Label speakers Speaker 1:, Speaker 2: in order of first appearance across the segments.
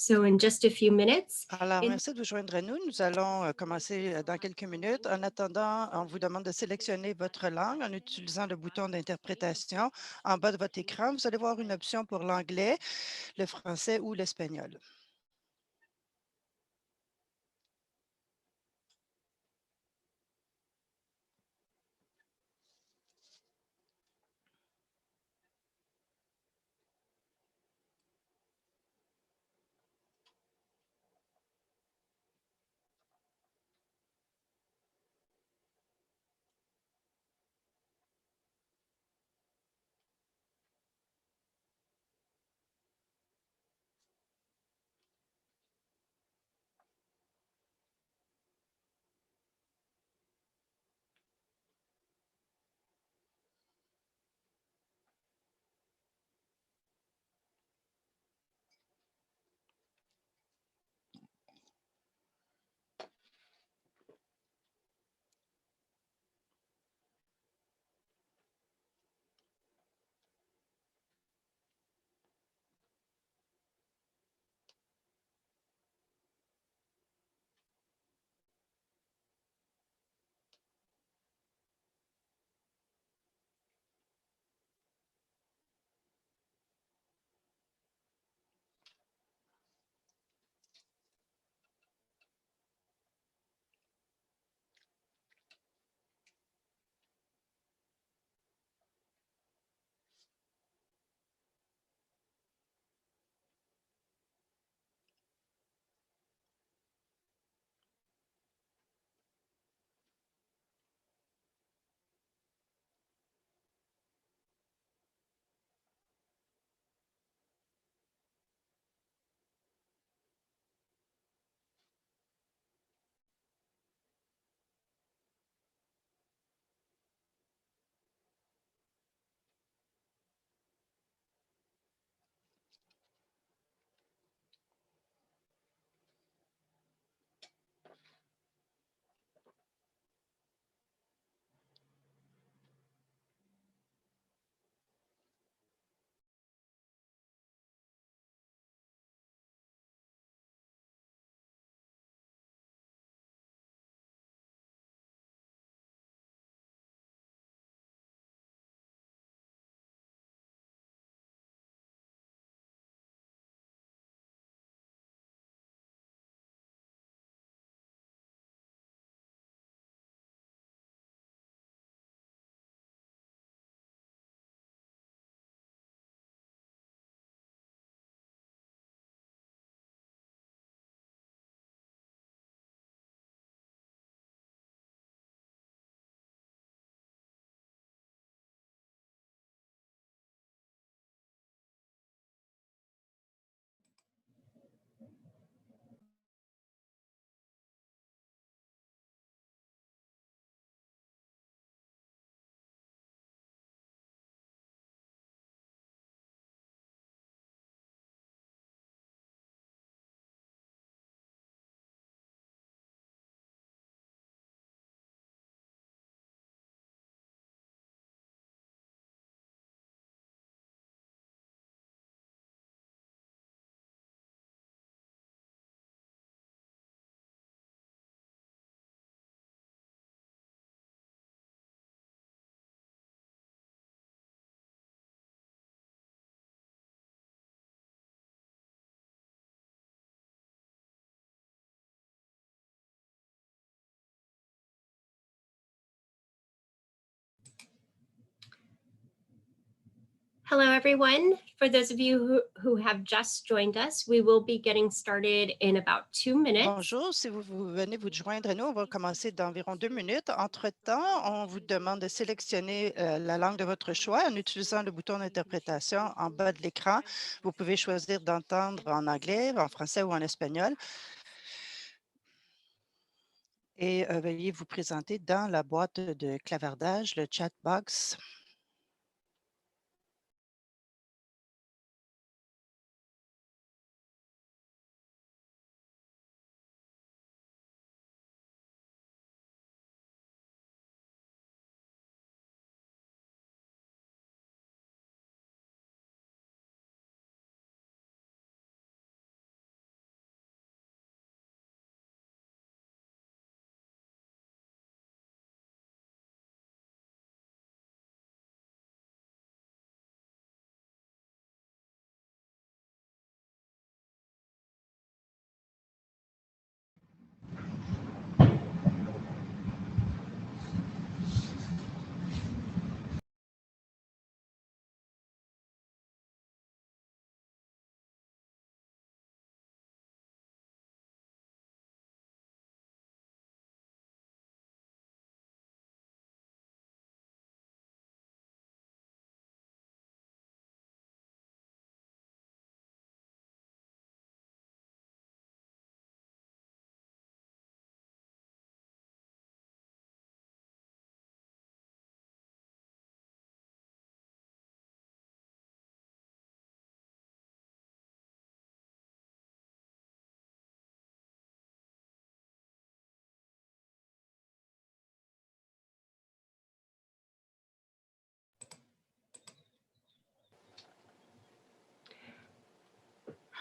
Speaker 1: So in just a few minutes,
Speaker 2: Alors, merci de vous joindre à nous. Nous allons commencer dans quelques minutes. En attendant, on vous demande de sélectionner votre langue en utilisant le bouton d'interprétation en bas de votre écran. Vous allez voir une option pour l'anglais, le français ou l'espagnol.
Speaker 1: hello everyone. For those of you who have just joined us, we will be getting started in about 2 minutes.
Speaker 2: Bonjour, si vous venez vous joindre à nous, on va commencer dans environ 2 minutes. Entre-temps, on vous demande de sélectionner la langue de votre choix en utilisant le bouton d'interprétation en bas de l'écran. Vous pouvez choisir d'entendre en anglais, en français ou en espagnol. Et veuillez vous présenter dans la boîte de clavardage, le chat box.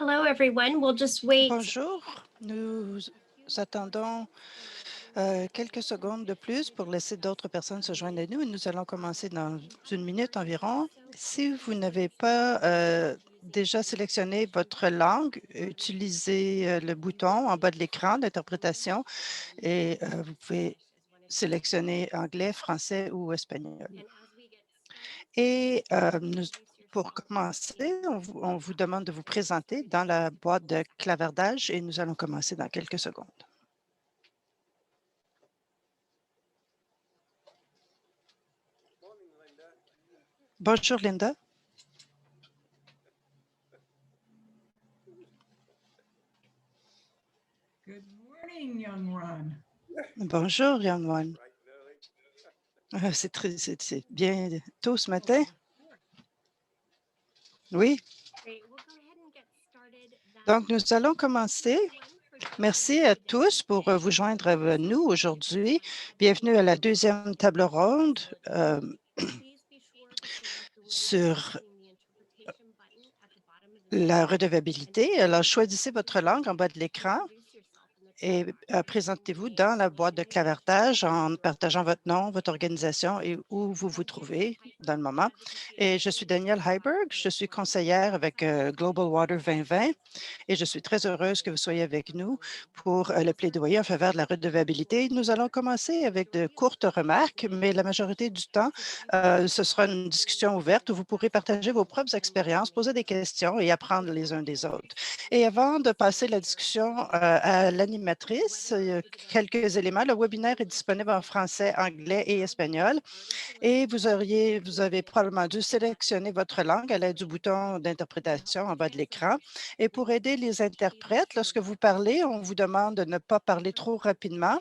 Speaker 1: Hello, everyone. We'll just wait.
Speaker 2: Bonjour, nous attendons quelques secondes de plus pour laisser d'autres personnes se joindre à nous. Nous allons commencer dans une minute environ. Si vous n'avez pas déjà sélectionné votre langue, utilisez le bouton en bas de l'écran d'interprétation et vous pouvez sélectionner anglais, français ou espagnol. Et pour commencer, on vous demande de vous présenter dans la boîte de clavardage et nous allons commencer dans quelques secondes. Bonjour, Linda.
Speaker 3: Good morning, young Ron.
Speaker 2: Bonjour, Young One. C'est bien tôt ce matin. Oui,
Speaker 1: Great. We'll go ahead and get started.
Speaker 2: donc nous allons commencer. Merci à tous pour vous joindre à nous aujourd'hui. Bienvenue à la deuxième table ronde sur la redevabilité. Alors, choisissez votre langue en bas de l'écran et présentez-vous dans la boîte de clavardage en partageant votre nom, votre organisation et où vous vous trouvez dans le moment. Et je suis Danielle Heiberg, je suis conseillère avec Global Water 2020 et je suis très heureuse que vous soyez avec nous pour le plaidoyer en faveur de la redevabilité. Nous allons commencer avec de courtes remarques, mais la majorité du temps, ce sera une discussion ouverte où vous pourrez partager vos propres expériences, poser des questions et apprendre les uns des autres. Et avant de passer la discussion à l'animatrice, quelques éléments. Le webinaire est disponible en français, anglais et espagnol. Et vous avez probablement dû sélectionner votre langue à l'aide du bouton d'interprétation en bas de l'écran. Et pour aider les interprètes, lorsque vous parlez, on vous demande de ne pas parler trop rapidement.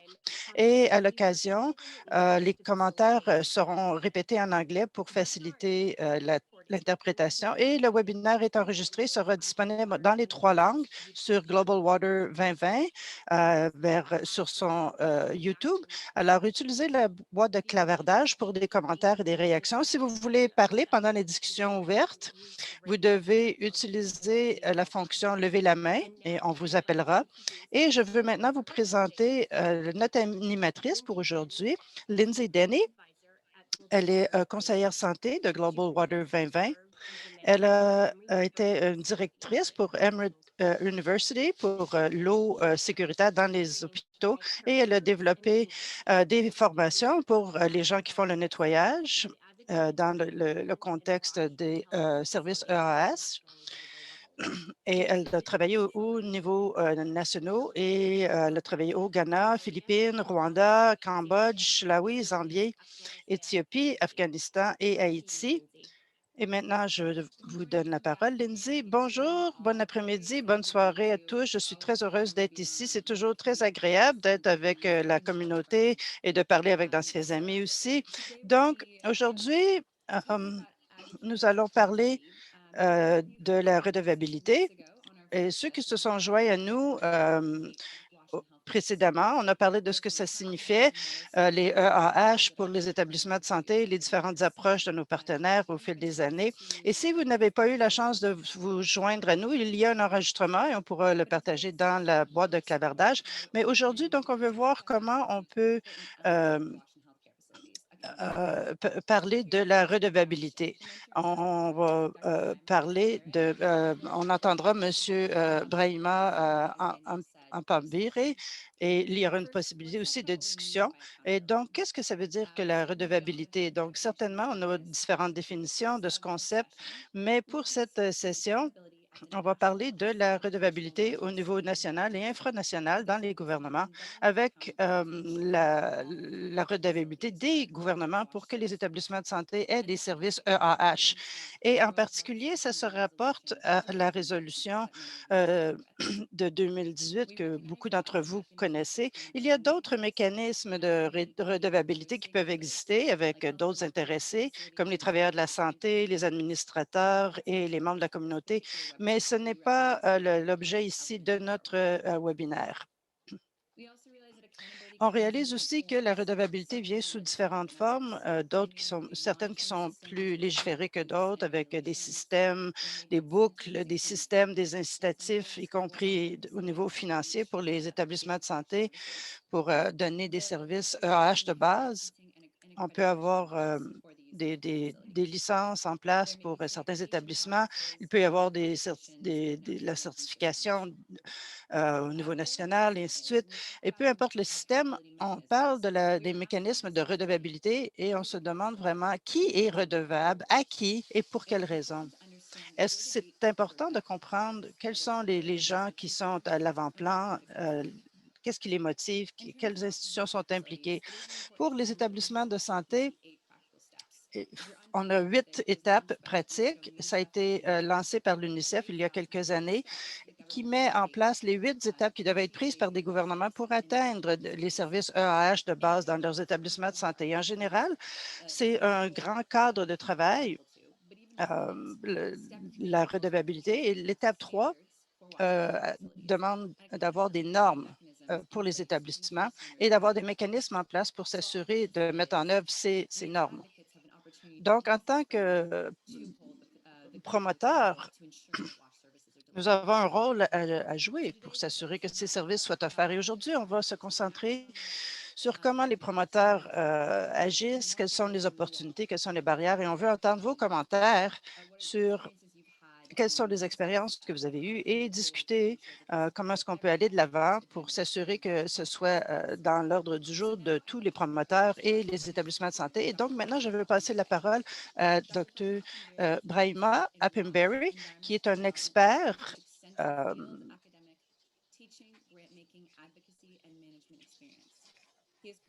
Speaker 2: Et à l'occasion, les commentaires seront répétés en anglais pour faciliter l'interprétation. Et le webinaire est enregistré, sera disponible dans les 3 langues sur Global Water 2020, sur son YouTube. Alors, utilisez la boîte de clavardage pour des commentaires et des réactions. Si vous voulez parler pendant les discussions ouvertes, vous devez utiliser la fonction « Lever la main » et on vous appellera. Et je veux maintenant vous présenter notre animatrice pour aujourd'hui, Lindsay Denny. Elle est conseillère santé de Global Water 2020. Elle a été une directrice pour Emory University pour l'eau sécuritaire dans les hôpitaux et elle a développé des formations pour les gens qui font le nettoyage dans le contexte des services EAS. Et elle a travaillé au niveau national et elle a travaillé au Ghana, Philippines, Rwanda, Cambodge, Laos, Zambie, Éthiopie, Afghanistan et Haïti. Et maintenant, je vous donne la parole, Lindsay. Bonjour, bon après-midi, bonne soirée à tous. Je suis très heureuse d'être ici. C'est toujours très agréable d'être avec la communauté et de parler avec d'anciens amis aussi. Donc, aujourd'hui, nous allons parler de la redevabilité. Et ceux qui se sont joints à nous précédemment, on a parlé de ce que ça signifiait, les EAH pour les établissements de santé, les différentes approches de nos partenaires au fil des années. Et si vous n'avez pas eu la chance de vous joindre à nous, il y a un enregistrement et on pourra le partager dans la boîte de clavardage. Mais aujourd'hui, donc, on veut voir comment on peut parler de la redevabilité. On va parler de, on entendra M. Brahima Ampambire et il y aura une possibilité aussi de discussion. Et donc, qu'est-ce que ça veut dire que la redevabilité? Donc, certainement, on a différentes définitions de ce concept, mais pour cette session, on va parler de la redevabilité au niveau national et infranational dans les gouvernements avec la redevabilité des gouvernements pour que les établissements de santé aient des services EAH. Et en particulier, ça se rapporte à la résolution de 2018 que beaucoup d'entre vous connaissez. Il y a d'autres mécanismes de redevabilité qui peuvent exister avec d'autres intéressés, comme les travailleurs de la santé, les administrateurs et les membres de la communauté, mais ce n'est pas l'objet ici de notre webinaire. On réalise aussi que la redevabilité vient sous différentes formes, certaines qui sont plus légiférées que d'autres, avec des systèmes, des boucles, des systèmes, des incitatifs, y compris au niveau financier pour les établissements de santé, pour donner des services EAH de base. On peut avoir des licences en place pour certains établissements. Il peut y avoir la certification au niveau national, et ainsi de suite. Et peu importe le système, on parle des mécanismes de redevabilité et on se demande vraiment qui est redevable, à qui et pour quelles raisons. Est-ce que c'est important de comprendre quels sont les gens qui sont à l'avant-plan? Qu'est-ce qui les motive? Quelles institutions sont impliquées? Pour les établissements de santé, on a 8 étapes pratiques. Ça a été lancé par l'UNICEF il y a quelques années, qui met en place les 8 étapes qui devaient être prises par des gouvernements pour atteindre les services EAH de base dans leurs établissements de santé. En général, c'est un grand cadre de travail, la redevabilité. Et l'étape 3 demande d'avoir des normes pour les établissements et d'avoir des mécanismes en place pour s'assurer de mettre en œuvre ces normes. Donc, en tant que promoteur, nous avons un rôle à jouer pour s'assurer que ces services soient offerts. Et aujourd'hui, on va se concentrer sur comment les promoteurs agissent, quelles sont les opportunités, quelles sont les barrières. Et on veut entendre vos commentaires sur quelles sont les expériences que vous avez eues et discuter comment est-ce qu'on peut aller de l'avant pour s'assurer que ce soit dans l'ordre du jour de tous les promoteurs et les établissements de santé. Et donc, maintenant, je vais passer la parole à Dr. Brahima Appemberry, qui est un expert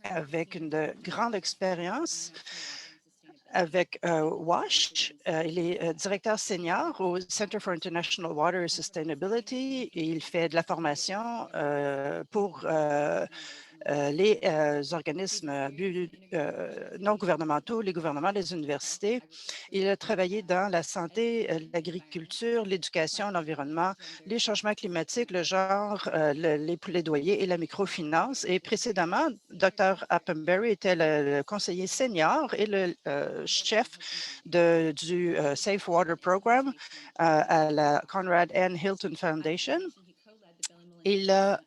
Speaker 2: avec une grande expérience avec WASH. Il est directeur senior au Center for International Water Sustainability et il fait de la formation pour les organismes non gouvernementaux, les gouvernements, les universités. Il a travaillé dans la santé, l'agriculture, l'éducation, l'environnement, les changements climatiques, le genre, les plaidoyers et la microfinance. Et précédemment, Dr. Appemberry était le conseiller senior et le chef du Safe Water Program à la Conrad N. Hilton Foundation. Il a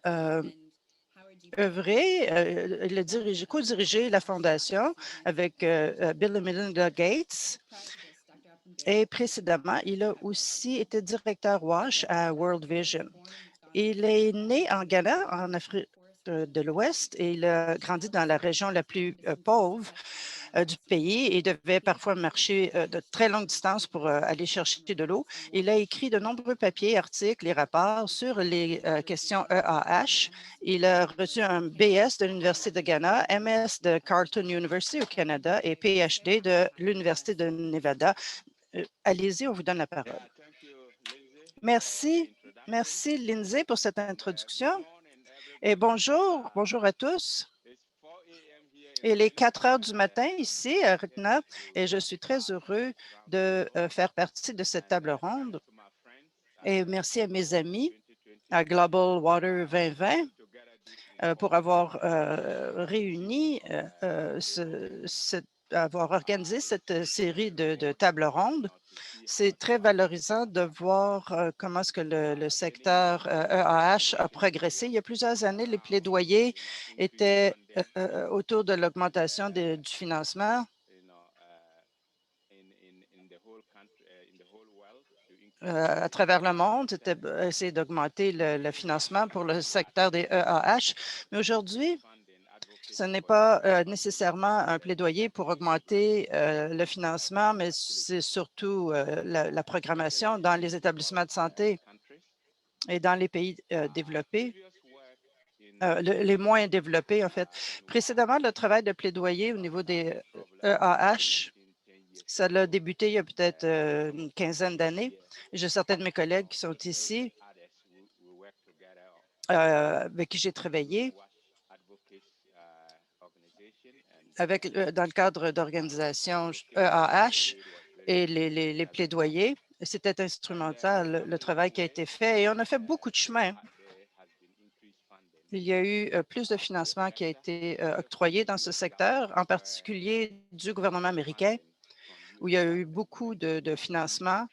Speaker 2: il a co-dirigé la fondation avec Bill et Melinda Gates. Et précédemment, il a aussi été directeur WASH à World Vision. Il est né en Ghana, en Afrique de l'Ouest, et il a grandi dans la région la plus pauvre du pays et devait parfois marcher de très longues distances pour aller chercher de l'eau. Il a écrit de nombreux papiers, articles et rapports sur les questions EAH. Il a reçu un BS de l'Université de Ghana, MS de Carleton University au Canada et PhD de l'Université de Nevada. Allez-y, on vous donne la parole. Merci. Merci, Lindsay, pour cette introduction. Et bonjour à tous. Il est 4 heures du matin ici à Ritna et je suis très heureux de faire partie de cette table ronde. Et merci à mes amis à Global Water 2020 pour avoir avoir organisé cette série de tables rondes. C'est très valorisant de voir comment est-ce que le secteur EAH a progressé. Il y a plusieurs années, les plaidoyers étaient autour de l'augmentation du financement à travers le monde. C'était essayer d'augmenter le financement pour le secteur des EAH. Mais aujourd'hui, ce n'est pas nécessairement un plaidoyer pour augmenter le financement, mais c'est surtout la programmation dans les établissements de santé et dans les pays développés, les moins développés, en fait. Précédemment, le travail de plaidoyer au niveau des EAH, ça a débuté il y a peut-être une quinzaine d'années. J'ai certains de mes collègues qui sont ici, avec qui j'ai travaillé dans le cadre d'organisations EAH et les plaidoyers. C'était instrumental, le travail qui a été fait, et on a fait beaucoup de chemin. il y a eu plus de financement qui a été octroyé dans ce secteur, en particulier du gouvernement américain, où il y a eu beaucoup de financement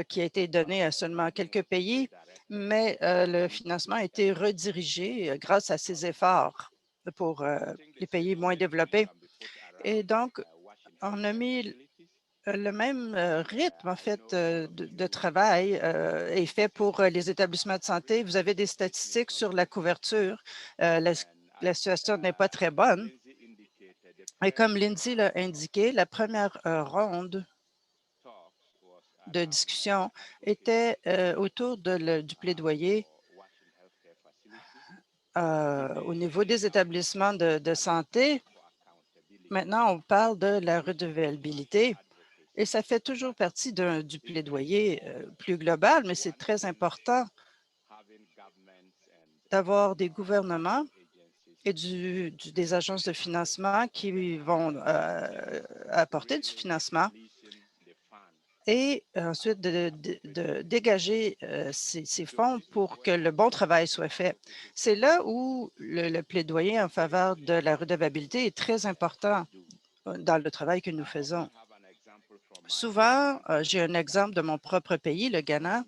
Speaker 2: qui a été donné à seulement quelques pays, mais le financement a été redirigé grâce à ces efforts pour les pays moins développés. Et donc, on a mis le même rythme, en fait, de travail est fait pour les établissements de santé. Vous avez des statistiques sur la couverture. La situation n'est pas très bonne. Et comme Lindsay l'a indiqué, la première ronde de discussion était autour du plaidoyer au niveau des établissements de santé. Maintenant, on parle de la redevabilité et ça fait toujours partie du plaidoyer plus global, mais c'est très important d'avoir des gouvernements et des agences de financement qui vont apporter du financement et ensuite de dégager ces fonds pour que le bon travail soit fait. C'est là où le plaidoyer en faveur de la redevabilité est très important dans le travail que nous faisons. Souvent, j'ai un exemple de mon propre pays, le Ghana.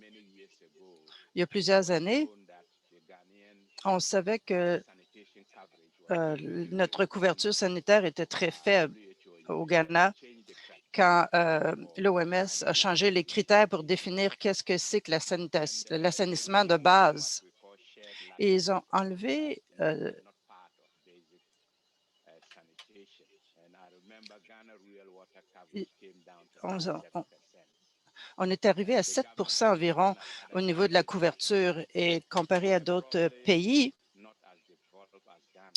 Speaker 2: Il y a plusieurs années, on savait que notre couverture sanitaire était très faible au Ghana quand l'OMS a changé les critères pour définir qu'est-ce que c'est que l'assainissement de base. Et ils ont enlevé, i- on est arrivé à 7 environ au niveau de la couverture et comparé à d'autres pays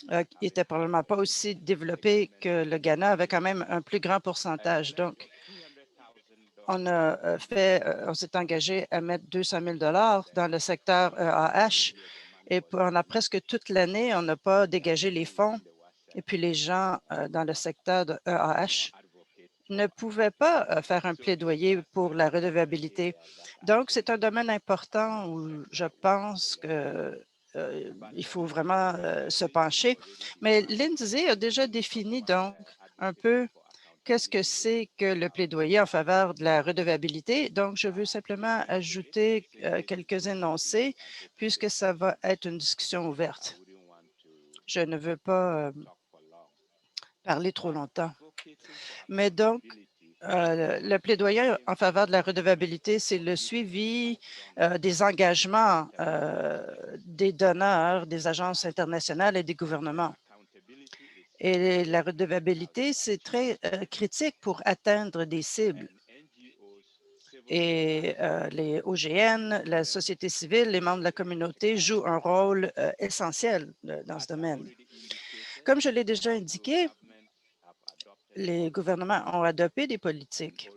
Speaker 2: qui n'étaient probablement pas aussi développés que le Ghana, avait quand même un plus grand pourcentage. Donc, on s'est engagé à mettre 200 000 dans le secteur EAH et pendant presque toute l'année, on n'a pas dégagé les fonds. Et puis, les gens dans le secteur de EAH ne pouvaient pas faire un plaidoyer pour la redevabilité. Donc, c'est un domaine important où je pense que il faut vraiment se pencher. Mais Lindsay a déjà défini donc un peu qu'est-ce que c'est que le plaidoyer en faveur de la redevabilité. Donc, je veux simplement ajouter quelques énoncés puisque ça va être une discussion ouverte. Je ne veux pas parler trop longtemps. Mais donc, le plaidoyer en faveur de la redevabilité, c'est le suivi des engagements des donneurs, des agences internationales et des gouvernements. Et la redevabilité, c'est très critique pour atteindre des cibles. Et les OGN, la société civile, les membres de la communauté jouent un rôle essentiel dans ce domaine. Comme je l'ai déjà indiqué, les gouvernements ont adopté des politiques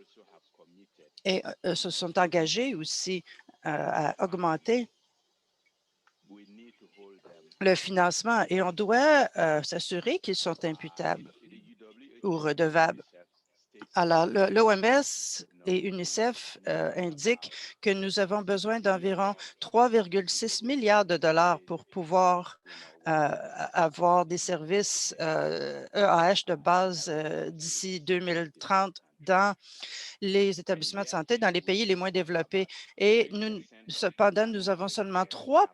Speaker 2: et se sont engagés aussi à augmenter le financement et on doit s'assurer qu'ils sont imputables ou redevables. Alors, l'OMS et UNICEF indiquent que nous avons besoin d'environ 3,6 milliards de dollars pour pouvoir avoir des services EAH de base d'ici 2030 dans les établissements de santé dans les pays les moins développés. Et cependant, nous avons seulement 3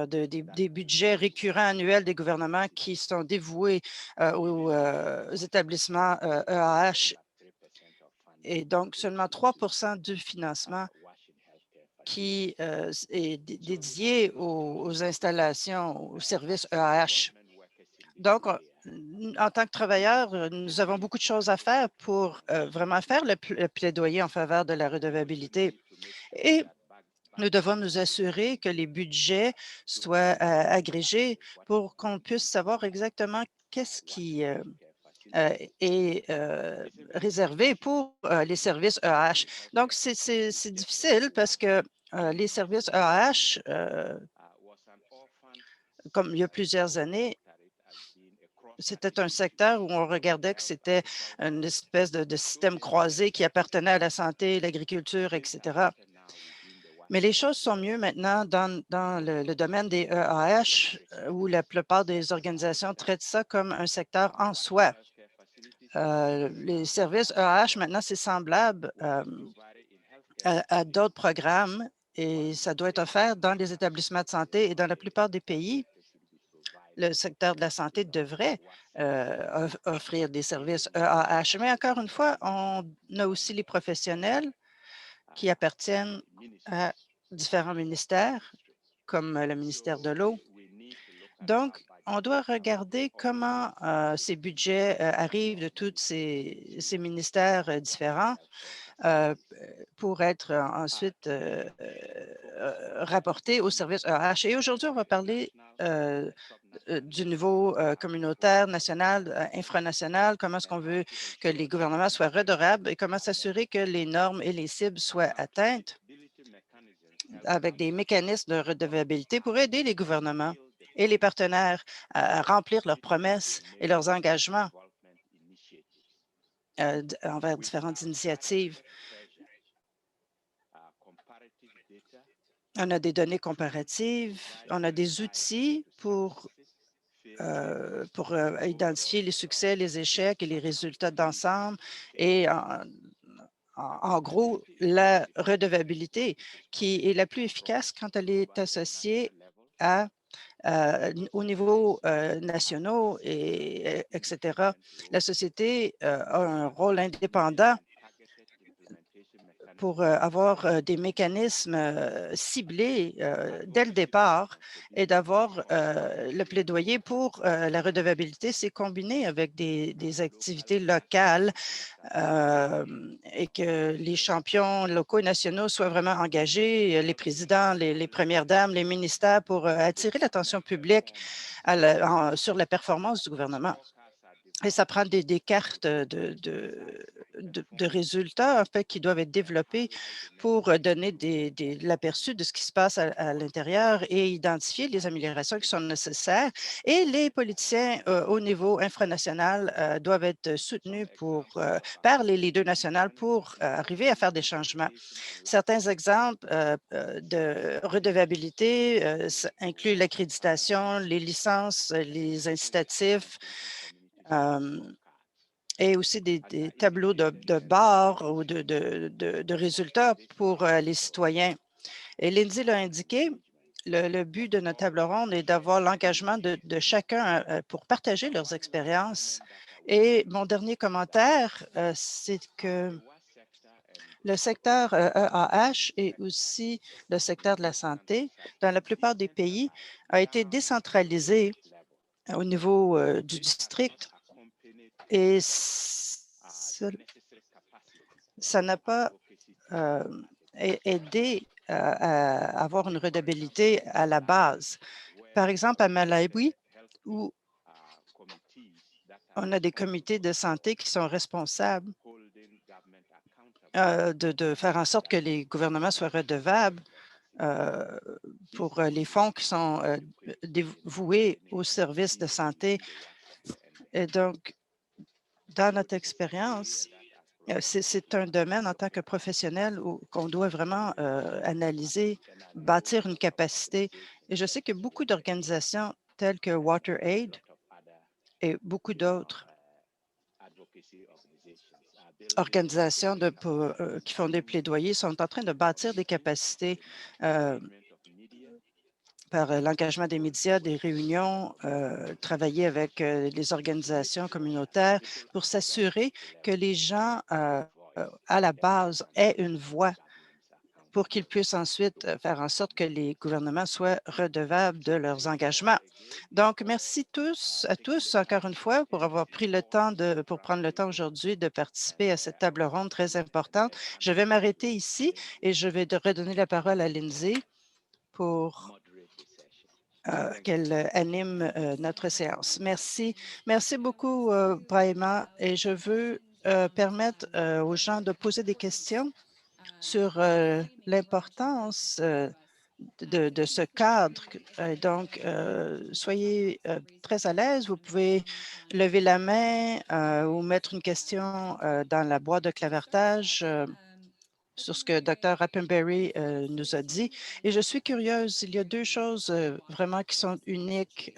Speaker 2: des budgets récurrents annuels des gouvernements qui sont dévoués aux établissements EAH et donc seulement 3 du financement qui est dédié aux installations, aux services EAH. Donc, en tant que travailleurs, nous avons beaucoup de choses à faire pour vraiment faire le plaidoyer en faveur de la redevabilité. Et nous devons nous assurer que les budgets soient agrégés pour qu'on puisse savoir exactement qu'est-ce qui est réservé pour les services EAH. Donc, c'est difficile parce que les services EAH, comme il y a plusieurs années, c'était un secteur où on regardait que c'était une espèce de système croisé qui appartenait à la santé, l'agriculture, etc. Mais les choses sont mieux maintenant dans le domaine des EAH, où la plupart des organisations traitent ça comme un secteur en soi. Les services EAH, maintenant, c'est semblable à d'autres programmes et ça doit être offert dans les établissements de santé et dans la plupart des pays. Le secteur de la santé devrait offrir des services EAH. Mais encore une fois, on a aussi les professionnels qui appartiennent à différents ministères, comme le ministère de l'Eau. Donc, on doit regarder comment ces budgets arrivent de tous ces ministères différents pour être ensuite rapportés au service EAH. Et aujourd'hui, on va parler du niveau communautaire, national, infranational, comment est-ce qu'on veut que les gouvernements soient redevables et comment s'assurer que les normes et les cibles soient atteintes avec des mécanismes de redevabilité pour aider les gouvernements et les partenaires à remplir leurs promesses et leurs engagements envers différentes initiatives. On a des données comparatives, on a des outils pour identifier les succès, les échecs et les résultats d'ensemble et en gros, la redevabilité qui est la plus efficace quand elle est associée au niveau nationaux etc. La société a un rôle indépendant pour avoir des mécanismes ciblés dès le départ et d'avoir le plaidoyer pour la redevabilité, c'est combiné avec des activités locales et que les champions locaux et nationaux soient vraiment engagés, les présidents, les premières dames, les ministères, pour attirer l'attention publique sur la performance du gouvernement. Et ça prend des cartes de résultats, en fait, qui doivent être développées pour donner l'aperçu de ce qui se passe à l'intérieur et identifier les améliorations qui sont nécessaires. Et les politiciens au niveau infranational doivent être soutenus par les leaders nationaux pour arriver à faire des changements. Certains exemples de redevabilité incluent l'accréditation, les licences, les incitatifs, et aussi des tableaux de bord ou de résultats pour les citoyens. Et Lindsay l'a indiqué, le but de notre table ronde est d'avoir l'engagement de chacun pour partager leurs expériences. Et mon dernier commentaire, c'est que le secteur EAH et aussi le secteur de la santé, dans la plupart des pays, a été décentralisé au niveau du district et ça n'a pas aidé à avoir une redevabilité à la base. Par exemple, à Malawi, où on a des comités de santé qui sont responsables de faire en sorte que les gouvernements soient redevables pour les fonds qui sont dévoués aux services de santé. Et donc, dans notre expérience, c'est un domaine en tant que professionnel qu'on doit vraiment analyser, bâtir une capacité. Et je sais que beaucoup d'organisations telles que WaterAid et beaucoup d'autres organisations qui font des plaidoyers sont en train de bâtir des capacités par l'engagement des médias, des réunions, travailler avec les organisations communautaires pour s'assurer que les gens à la base aient une voix pour qu'ils puissent ensuite faire en sorte que les gouvernements soient redevables de leurs engagements. Donc, merci à tous, encore une fois, pour avoir pris le temps pour prendre le temps aujourd'hui de participer à cette table ronde très importante. Je vais m'arrêter ici et je vais redonner la parole à Lindsay pour qu'elle anime notre séance. Merci. Merci beaucoup, Brahima. Et je veux permettre aux gens de poser des questions sur l'importance de ce cadre. Donc, soyez très à l'aise. Vous pouvez lever la main ou mettre une question dans la boîte de clavertage sur ce que Dr. Rappenberry nous a dit. Et je suis curieuse, il y a deux choses vraiment qui sont uniques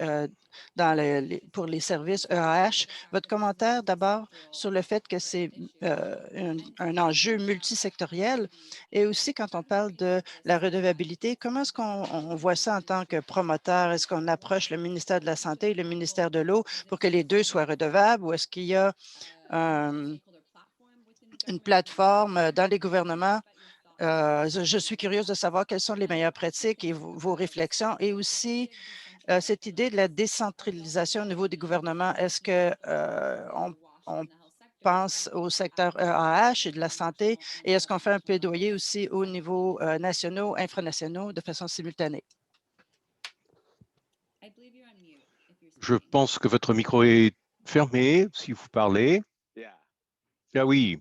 Speaker 2: pour les services EAH. Votre commentaire d'abord sur le fait que c'est un enjeu multisectoriel et aussi quand on parle de la redevabilité, comment est-ce qu'on voit ça en tant que promoteur? Est-ce qu'on approche le ministère de la Santé et le ministère de l'Eau pour que les deux soient redevables ou est-ce qu'il y a une plateforme dans les gouvernements? Je suis curieuse de savoir quelles sont les meilleures pratiques et vos réflexions et aussi cette idée de la décentralisation au niveau des gouvernements. Est-ce qu'on pense au secteur EAH et de la santé et est-ce qu'on fait un plaidoyer aussi au niveau nationaux, infranationaux de façon simultanée?
Speaker 4: Je pense que votre micro est fermé si vous parlez. Ah oui,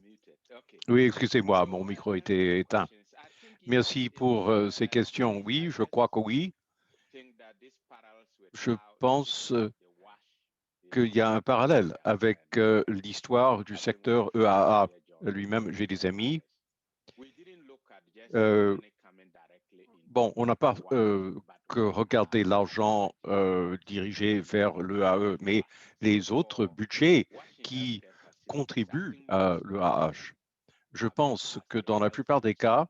Speaker 4: oui, excusez-moi, mon micro était éteint. Merci pour ces questions. Oui, je crois que oui. Je pense qu'il y a un parallèle avec l'histoire du secteur EAA lui-même. J'ai des amis. Bon, on n'a pas que regardé l'argent dirigé vers l'EAE, mais les autres budgets qui contribuent à l'EAH. Je pense que dans la plupart des cas,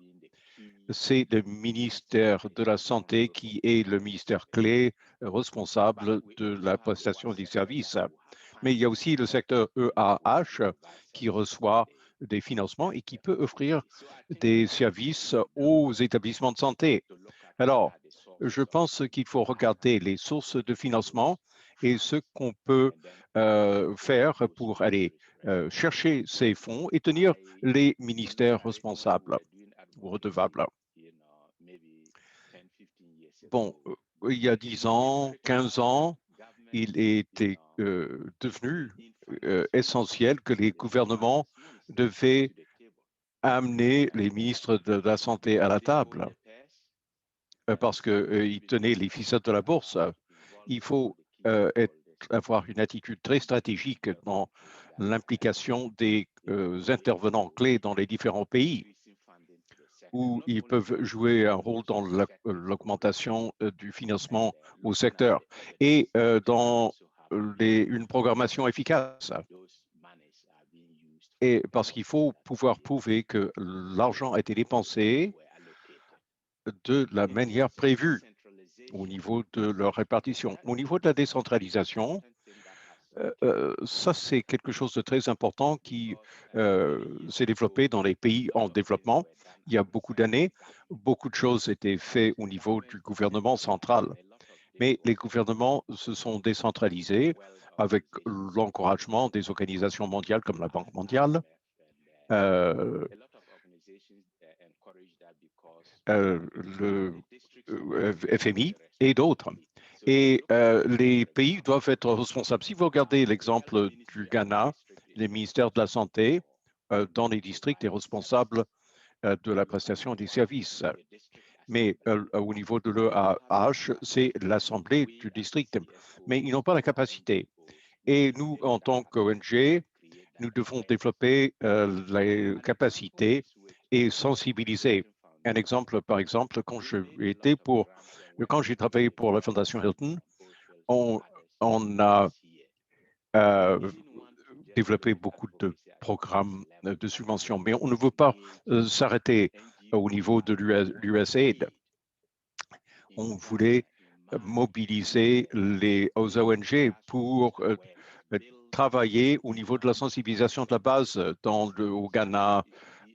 Speaker 4: c'est le ministère de la Santé qui est le ministère clé responsable de la prestation des services. Mais il y a aussi le secteur EAH qui reçoit des financements et qui peut offrir des services aux établissements de santé. Alors, je pense qu'il faut regarder les sources de financement et ce qu'on peut faire pour aller chercher ces fonds et tenir les ministères responsables ou redevables. Bon, il y a 10 ans, 15 ans, il était devenu essentiel que les gouvernements devaient amener les ministres de la Santé à la table parce qu'ils tenaient les ficelles de la bourse. Il faut avoir une attitude très stratégique dans l'implication des intervenants clés dans les différents pays où ils peuvent jouer un rôle dans l'augmentation du financement au secteur et dans une programmation efficace. Et parce qu'il faut pouvoir prouver que l'argent a été dépensé de la manière prévue au niveau de leur répartition. Au niveau de la décentralisation, ça, c'est quelque chose de très important qui s'est développé dans les pays en développement. Il y a beaucoup d'années, beaucoup de choses étaient faites au niveau du gouvernement central, mais les gouvernements se sont décentralisés avec l'encouragement des organisations mondiales comme la Banque mondiale, le FMI et d'autres. Et les pays doivent être responsables. Si vous regardez l'exemple du Ghana, les ministères de la Santé dans les districts est responsable de la prestation des services. Mais au niveau de l'EAH, c'est l'Assemblée du district. Mais ils n'ont pas la capacité. Et nous, en tant qu'ONG, nous devons développer les capacités et sensibiliser. Un exemple, par exemple, quand j'ai travaillé pour la Fondation Hilton, on a développé beaucoup de programmes de subvention, mais on ne veut pas s'arrêter au niveau de l'USAID. On voulait mobiliser les ONG pour travailler au niveau de la sensibilisation de la base au Ghana,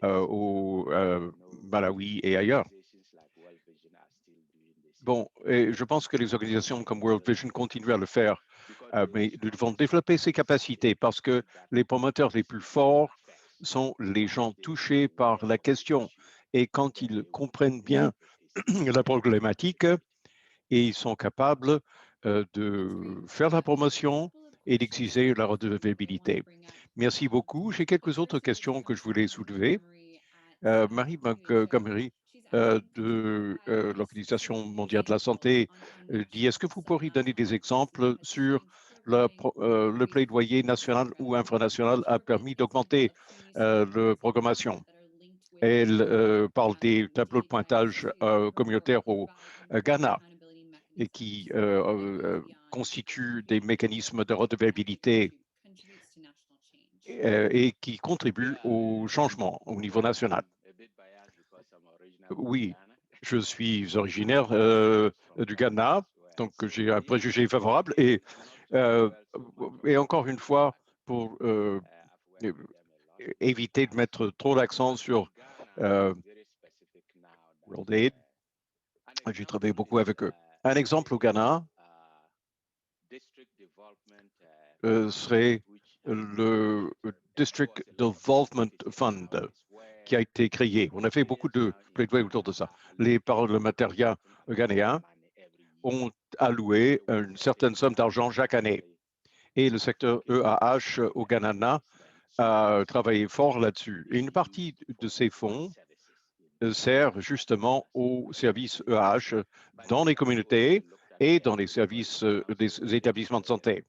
Speaker 4: au Malawi et ailleurs. Bon, et je pense que les organisations comme World Vision continuent à le faire, mais nous devons développer ces capacités parce que les promoteurs les plus forts sont les gens touchés par la question. Et quand ils comprennent bien la problématique, et ils sont capables de faire la promotion et d'exiger la redevabilité. Merci beaucoup. J'ai quelques autres questions que je voulais soulever. Marie Montgomery de l'Organisation mondiale de la santé dit, est-ce que vous pourriez donner des exemples sur le plaidoyer national ou infranational a permis d'augmenter la programmation? Elle parle des tableaux de pointage communautaires au Ghana et qui constituent des mécanismes de redevabilité et qui contribuent au changement au niveau national. Oui, je suis originaire du Ghana, donc j'ai un préjugé favorable et encore une fois, pour éviter de mettre trop l'accent sur World Aid, j'ai travaillé beaucoup avec eux. Un exemple au Ghana serait le District Development Fund qui a été créé. On a fait beaucoup de plaidoyer autour de ça. Les parlementaires ghanéens ont alloué une certaine somme d'argent chaque année. Et le secteur EAH au Ghana a travaillé fort là-dessus. Et une partie de ces fonds sert justement aux services EAH dans les communautés et dans les services des établissements de santé.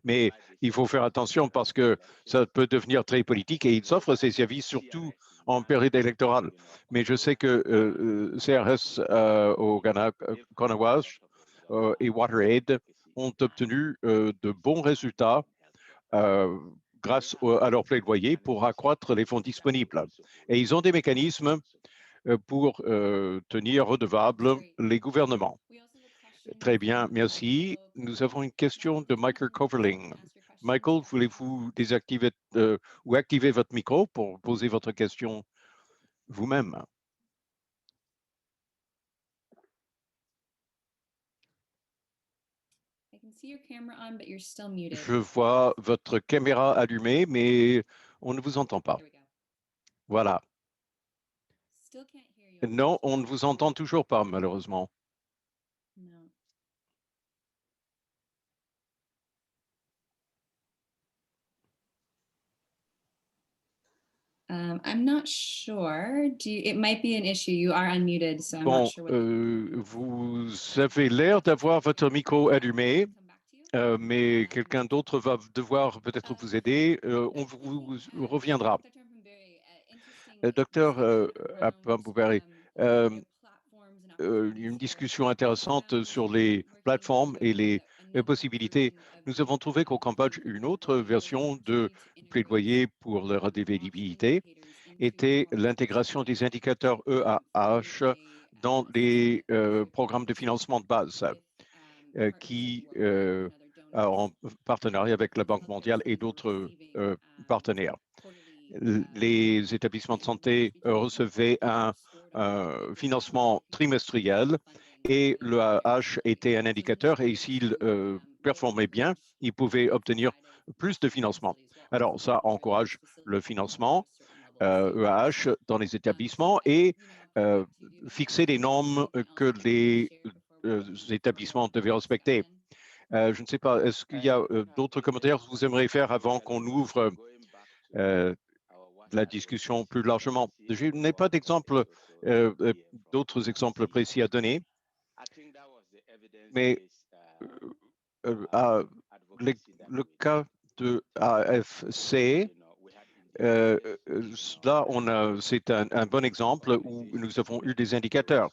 Speaker 4: Mais il faut faire attention parce que ça peut devenir très politique et ils offrent ces services surtout en période électorale. Mais je sais que CRS au Ghana, Conawash et WaterAid ont obtenu de bons résultats grâce à leur plaidoyer pour accroître les fonds disponibles. Et ils ont des mécanismes pour tenir redevables les gouvernements. Très bien, merci. Nous avons une question de Michael Coverling. Michael, voulez-vous désactiver ou activer votre micro pour poser votre question vous-même? Je vois votre caméra allumée, mais on ne vous entend pas. Voilà. Non, on ne vous entend toujours pas, malheureusement.
Speaker 5: I'm not sure. It might be an issue. You are unmuted, so I'm
Speaker 4: Bon,
Speaker 5: not sure what.
Speaker 4: vous avez l'air d'avoir votre micro allumé, mais quelqu'un d'autre va devoir peut-être vous aider. On vous reviendra. Docteur Apamboubari, une discussion intéressante sur les plateformes et les possibilités. Nous avons trouvé qu'au Cambodge, une autre version de plaidoyer pour la redevabilité était l'intégration des indicateurs EAH dans les programmes de financement de base qui, en partenariat avec la Banque mondiale et d'autres partenaires. Les établissements de santé recevaient un financement trimestriel et le H était un indicateur et s'il performait bien, il pouvait obtenir plus de financement. Alors, ça encourage le financement EAH dans les établissements et fixer des normes que les établissements devaient respecter. Je ne sais pas, est-ce qu'il y a d'autres commentaires que vous aimeriez faire avant qu'on ouvre la discussion plus largement? Je n'ai pas d'exemple, d'autres exemples précis à donner, mais le cas de AFC, là, c'est un bon exemple où nous avons eu des indicateurs.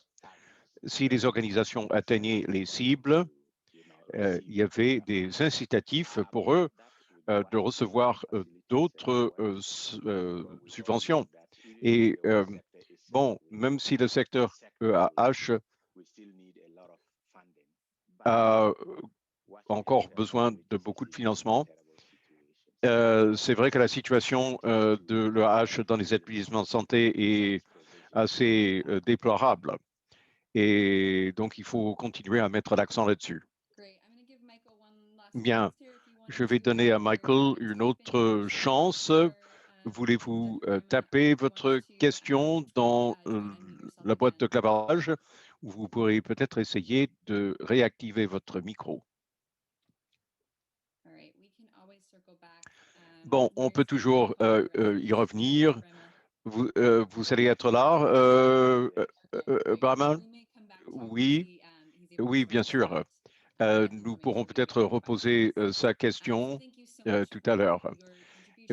Speaker 4: Si les organisations atteignaient les cibles, il y avait des incitatifs pour eux de recevoir d'autres subventions. Et bon, même si le secteur EAH a encore besoin de beaucoup de financement, c'est vrai que la situation de l'EAH dans les établissements de santé est assez déplorable. Et donc, il faut continuer à mettre l'accent là-dessus. Bien, je vais donner à Michael une autre chance. Voulez-vous taper votre question dans la boîte de clavardage ou vous pourrez peut-être essayer de réactiver votre micro? Bon, on peut toujours y revenir. Vous allez être là, Brahman? Oui, oui, bien sûr. Nous pourrons peut-être reposer sa question tout à l'heure.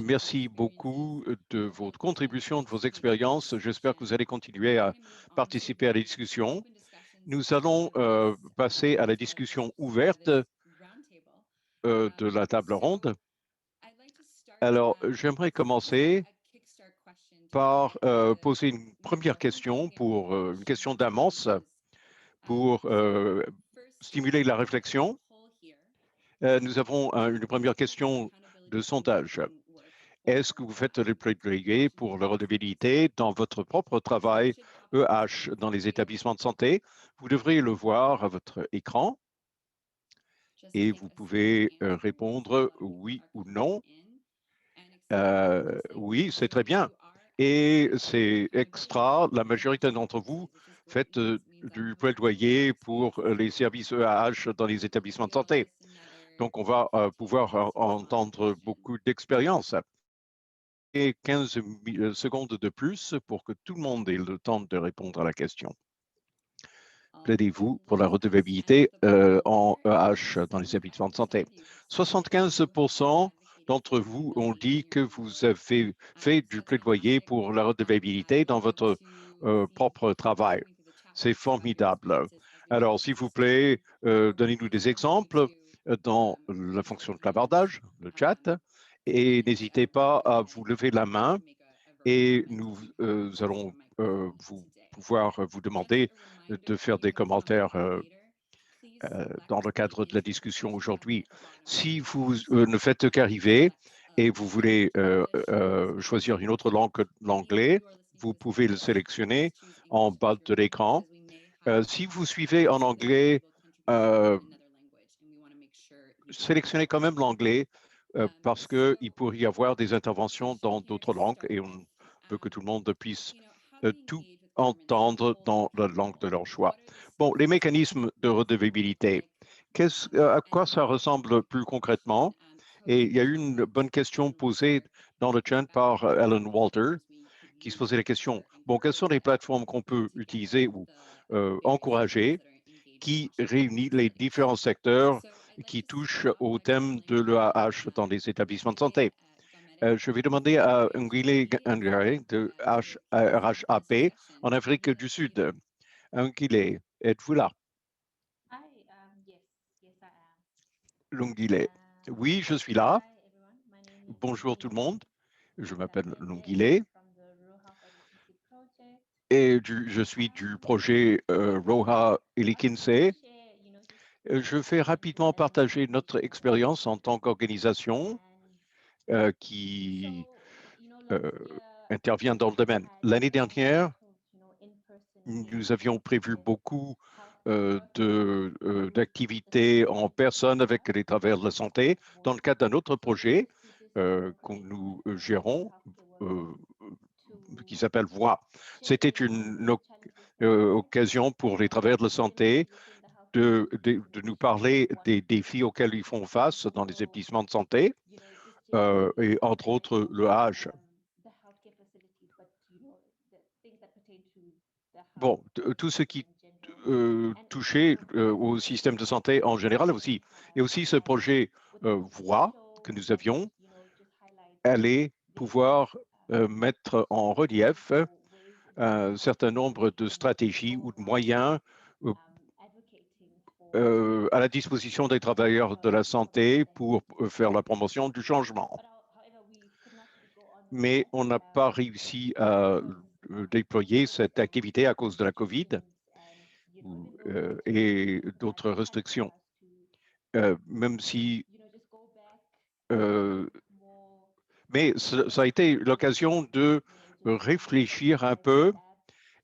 Speaker 4: Merci beaucoup de votre contribution, de vos expériences. J'espère que vous allez continuer à participer à la discussion. Nous allons passer à la discussion ouverte de la table ronde. Alors, j'aimerais commencer par poser une première question pour une question d'amorce pour stimuler la réflexion. Nous avons une première question de sondage. Est-ce que vous faites le plaidoyer pour la redevabilité dans votre propre travail EH dans les établissements de santé? Vous devriez le voir à votre écran et vous pouvez répondre oui ou non. Oui, c'est très bien. Et c'est extra. La majorité d'entre vous faites du plaidoyer pour les services EAH dans les établissements de santé. Donc, on va pouvoir entendre beaucoup d'expériences. Et 15 secondes de plus pour que tout le monde ait le temps de répondre à la question. Plaidez-vous pour la redevabilité en EH dans les établissements de santé? 75% d'entre vous ont dit que vous avez fait du plaidoyer pour la redevabilité dans votre propre travail. C'est formidable. Alors, s'il vous plaît, donnez-nous des exemples dans la fonction de clavardage, le chat, et n'hésitez pas à vous lever la main et nous allons pouvoir vous demander de faire des commentaires dans le cadre de la discussion aujourd'hui. Si vous ne faites qu'arriver et vous voulez choisir une autre langue que l'anglais, vous pouvez le sélectionner en bas de l'écran. Si vous suivez en anglais, sélectionnez quand même l'anglais parce qu'il pourrait y avoir des interventions dans d'autres langues et on veut que tout le monde puisse tout entendre dans la langue de leur choix. Bon, les mécanismes de redevabilité, à quoi ça ressemble plus concrètement? Et il y a eu une bonne question posée dans le chat par Alan Walter qui se posait la question, bon, quelles sont les plateformes qu'on peut utiliser ou encourager qui réunit les différents secteurs qui touchent au thème de l'EAH dans les établissements de santé. Je vais demander à Ngile Ngare de RHAP en Afrique du Sud. Ngile, êtes-vous là? Lungile. Oui, je suis là. Bonjour tout le monde. Je m'appelle Lungile et je suis du projet Roha Ilikinse. Je vais rapidement partager notre expérience en tant qu'organisation qui intervient dans le domaine. L'année dernière, nous avions prévu beaucoup d'activités en personne avec les travailleurs de la santé dans le cadre d'un autre projet que nous gérons qui s'appelle Voix. C'était une occasion pour les travailleurs de la santé de nous parler des défis auxquels ils font face dans les établissements de santé et entre autres le âge. Bon, tout ce qui touchait au système de santé en général aussi. Et aussi ce projet Voix que nous avions allait pouvoir mettre en relief un certain nombre de stratégies ou de moyens à la disposition des travailleurs de la santé pour faire la promotion du changement. Mais on n'a pas réussi à déployer cette activité à cause de la COVID et d'autres restrictions. Même si mais ça a été l'occasion de réfléchir un peu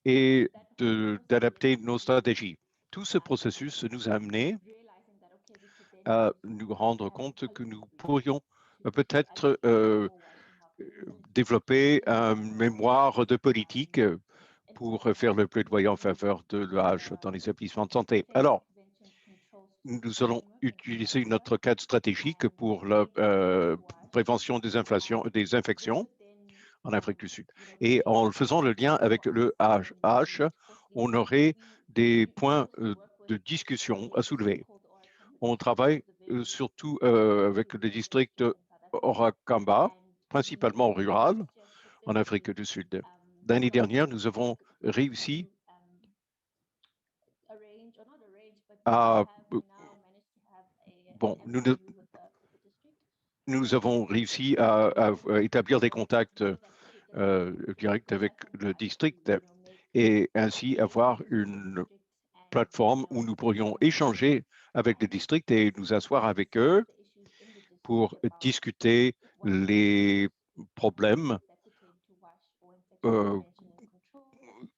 Speaker 4: et d'adapter nos stratégies. Tout ce processus nous a amené à nous rendre compte que nous pourrions peut-être développer un mémoire de politique pour faire le plaidoyer en faveur de l'âge dans les établissements de santé. Alors, nous allons utiliser notre cadre stratégique pour la prévention des infections en Afrique du Sud. Et en faisant le lien avec le H, on aurait des points de discussion à soulever. On travaille surtout avec le district Orakamba principalement rurales en Afrique du Sud. L'année dernière, nous avons réussi à nous avons réussi à établir des contacts directs avec le district et ainsi avoir une plateforme où nous pourrions échanger avec les districts et nous asseoir avec eux pour discuter les problèmes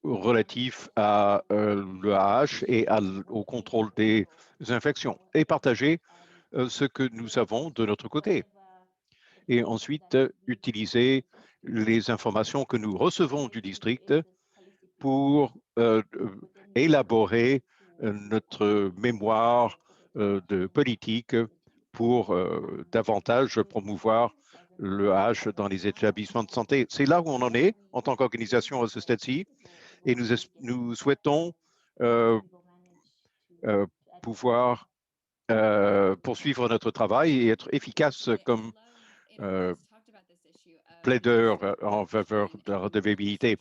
Speaker 4: relatifs à l'EAH et au contrôle des infections et partager ce que nous avons de notre côté. Et ensuite, utiliser les informations que nous recevons du district pour élaborer notre mémoire de politique pour davantage promouvoir le H dans les établissements de santé. C'est là où on en est en tant qu'organisation à ce stade-ci et nous souhaitons pouvoir poursuivre notre travail et être efficace comme plaideur en faveur de la redevabilité.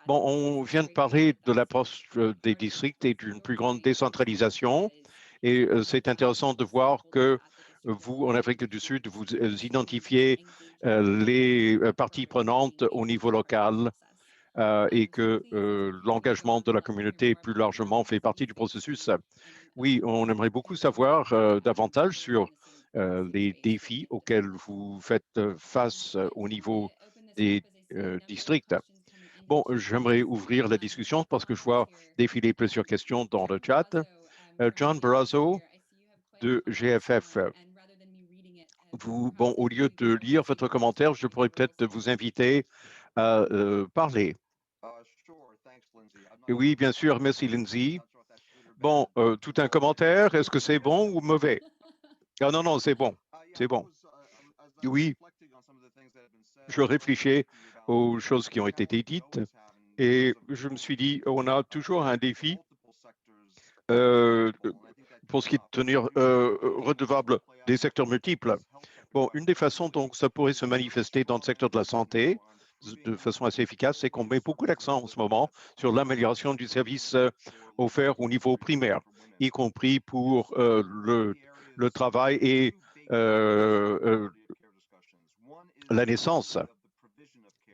Speaker 4: Bon, on vient de parler de l'approche des districts et d'une plus grande décentralisation. Et c'est intéressant de voir que vous, en Afrique du Sud, vous identifiez les parties prenantes au niveau local et que l'engagement de la communauté plus largement fait partie du processus. Oui, on aimerait beaucoup savoir davantage sur les défis auxquels vous faites face au niveau des districts. Bon, j'aimerais ouvrir la discussion parce que je vois défiler plusieurs questions dans le chat. John Barrazo de GFF. Bon, au lieu de lire votre commentaire, je pourrais peut-être vous inviter à parler. Oui, bien sûr, merci Lindsay. Bon, tout un commentaire, est-ce que c'est bon ou mauvais? Ah non, non, c'est bon, c'est bon. Oui, je réfléchis aux choses qui ont été dites et je me suis dit, on a toujours un défi pour ce qui est de tenir redevable des secteurs multiples. Bon, une des façons dont ça pourrait se manifester dans le secteur de la santé de façon assez efficace, c'est qu'on met beaucoup d'accent en ce moment sur l'amélioration du service offert au niveau primaire, y compris pour le travail et la naissance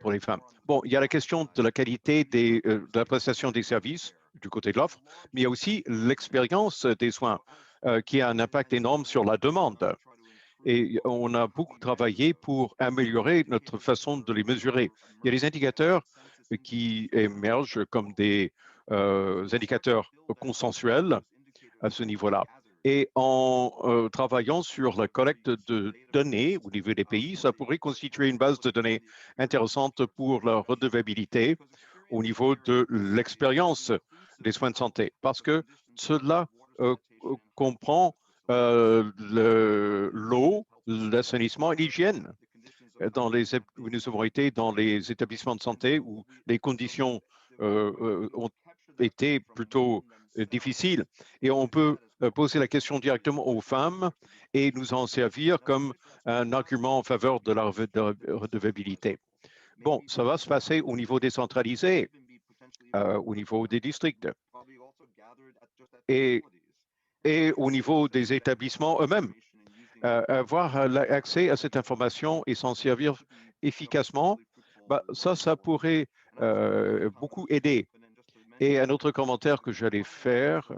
Speaker 4: pour les femmes. Bon, il y a la question de la qualité de la prestation des services du côté de l'offre, mais il y a aussi l'expérience des soins qui a un impact énorme sur la demande. Et on a beaucoup travaillé pour améliorer notre façon de les mesurer. Il y a des indicateurs qui émergent comme des indicateurs consensuels à ce niveau-là. Et en travaillant sur la collecte de données au niveau des pays, ça pourrait constituer une base de données intéressante pour la redevabilité au niveau de l'expérience des soins de santé, parce que cela comprend l'eau, l'assainissement et l'hygiène. Nous avons été dans les établissements de santé où les conditions ont été plutôt difficiles et on peut poser la question directement aux femmes et nous en servir comme un argument en faveur de la redevabilité. Bon, ça va se passer au niveau décentralisé, au niveau des districts et au niveau des établissements eux-mêmes. Avoir accès à cette information et s'en servir efficacement, ça pourrait beaucoup aider. Et un autre commentaire que j'allais faire,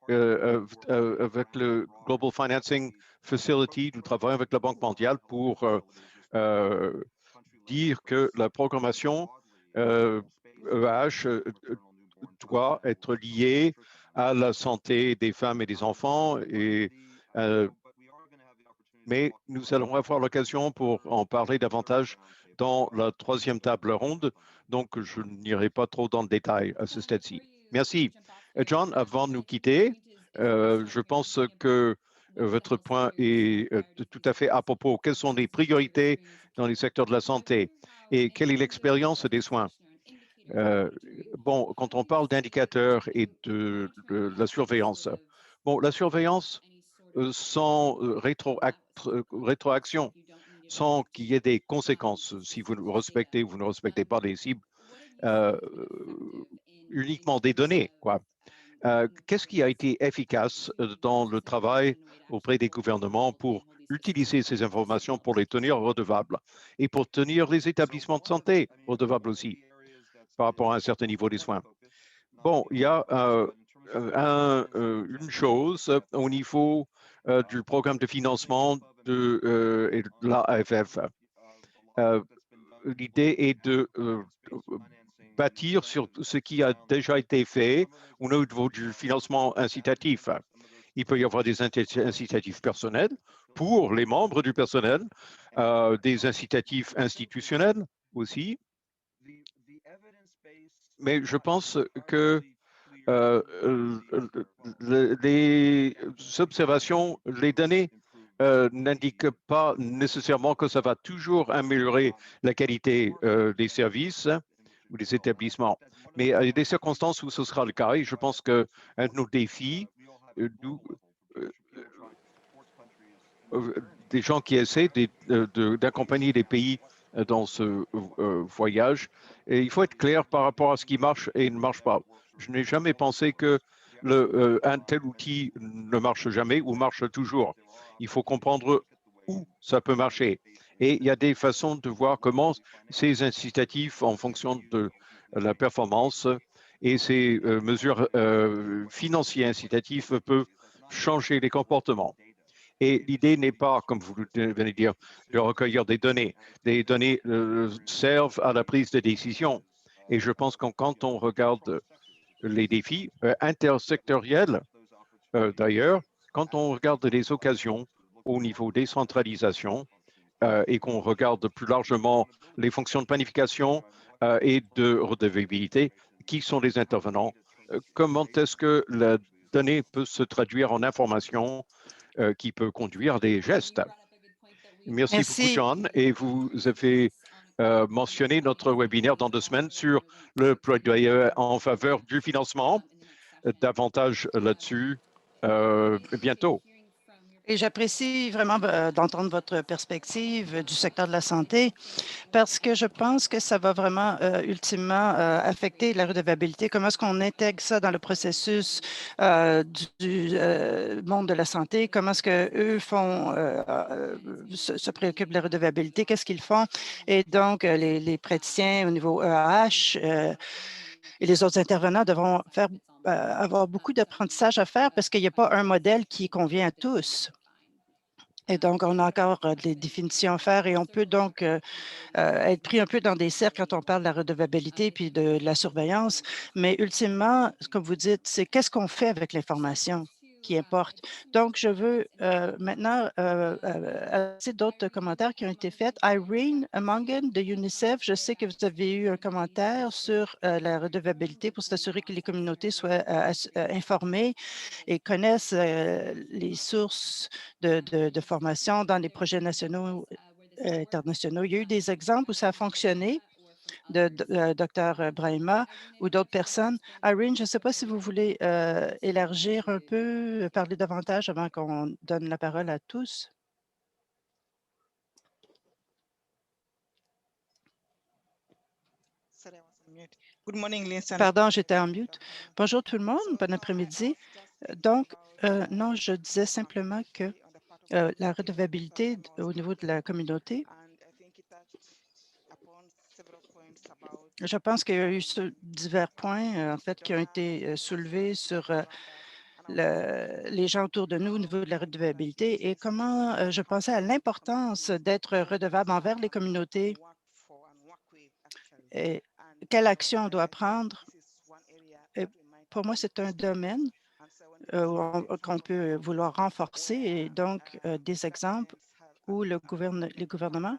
Speaker 4: avec le Global Financing Facility, nous travaillons avec la Banque mondiale pour dire que la programmation EH doit être liée à la santé des femmes et des enfants. Mais nous allons avoir l'occasion pour en parler davantage dans la troisième table ronde, donc je n'irai pas trop dans le détail à ce stade-ci. Merci. John, avant de nous quitter, je pense que votre point est tout à fait à propos. Quelles sont les priorités dans les secteurs de la santé et quelle est l'expérience des soins? Bon, quand on parle d'indicateurs et de la surveillance, bon, la surveillance sans rétroaction sans qu'il y ait des conséquences si vous respectez ou vous ne respectez pas les cibles, uniquement des données, quoi. Qu'est-ce qui a été efficace dans le travail auprès des gouvernements pour utiliser ces informations pour les tenir redevables et pour tenir les établissements de santé redevables aussi par rapport à un certain niveau des soins? Bon, il y a une chose au niveau du programme de financement et de l'AFF. L'idée est de bâtir sur ce qui a déjà été fait au niveau du financement incitatif. Il peut y avoir des incitatifs personnels pour les membres du personnel, des incitatifs institutionnels aussi. Mais je pense que les observations, les données n'indiquent pas nécessairement que ça va toujours améliorer la qualité des services ou des établissements. Mais il y a des circonstances où ce sera le cas. Et je pense qu'un de nos défis, des gens qui essaient d'accompagner les pays dans ce voyage, et il faut être clair par rapport à ce qui marche et ne marche pas. Je n'ai jamais pensé que un tel outil ne marche jamais ou marche toujours. Il faut comprendre où ça peut marcher. Et il y a des façons de voir comment ces incitatifs en fonction de la performance et ces mesures financières incitatives peuvent changer les comportements. Et l'idée n'est pas, comme vous venez de dire, de recueillir des données. Des données servent à la prise de décision. Et je pense que quand on regarde les défis intersectoriels, d'ailleurs, quand on regarde les occasions au niveau décentralisation et qu'on regarde plus largement les fonctions de planification et de redevabilité, qui sont les intervenants? Comment est-ce que la donnée peut se traduire en information qui peut conduire à des gestes? Merci beaucoup,
Speaker 2: Merci.
Speaker 4: John. Et vous avez mentionné notre webinaire dans 2 semaines sur le plaidoyer en faveur du financement. Davantage là-dessus bientôt.
Speaker 2: Et j'apprécie vraiment d'entendre votre perspective du secteur de la santé parce que je pense que ça va vraiment ultimement affecter la redevabilité. Comment est-ce qu'on intègre ça dans le processus du monde de la santé? Comment est-ce qu'eux se préoccupent de la redevabilité? Qu'est-ce qu'ils font? Et donc, les praticiens au niveau EAH et les autres intervenants devront avoir beaucoup d'apprentissage à faire parce qu'il n'y a pas un modèle qui convient à tous. Et donc, on a encore des définitions à faire et on peut donc être pris un peu dans des cercles quand on parle de la redevabilité puis de la surveillance. Mais ultimement, comme vous dites, c'est qu'est-ce qu'on fait avec l'information qui importe. Donc, je veux maintenant ajouter d'autres commentaires qui ont été faits. Irene Mangan de UNICEF, je sais que vous avez eu un commentaire sur la redevabilité pour s'assurer que les communautés soient informées et connaissent les sources de formation dans les projets nationaux internationaux. Il y a eu des exemples où ça a fonctionné de Dr. Brahima ou d'autres personnes. Irene, je ne sais pas si vous voulez élargir un peu, parler davantage avant qu'on donne la parole à tous. Pardon, j'étais en mute. Bonjour tout le monde, bon après-midi. Donc, non, je disais simplement que la redevabilité au niveau de la communauté, je pense qu'il y a eu divers points, en fait, qui ont été soulevés sur les gens autour de nous au niveau de la redevabilité et comment je pensais à l'importance d'être redevable envers les communautés et quelle action on doit prendre. Et pour moi, c'est un domaine qu'on peut vouloir renforcer et donc des exemples où les gouvernements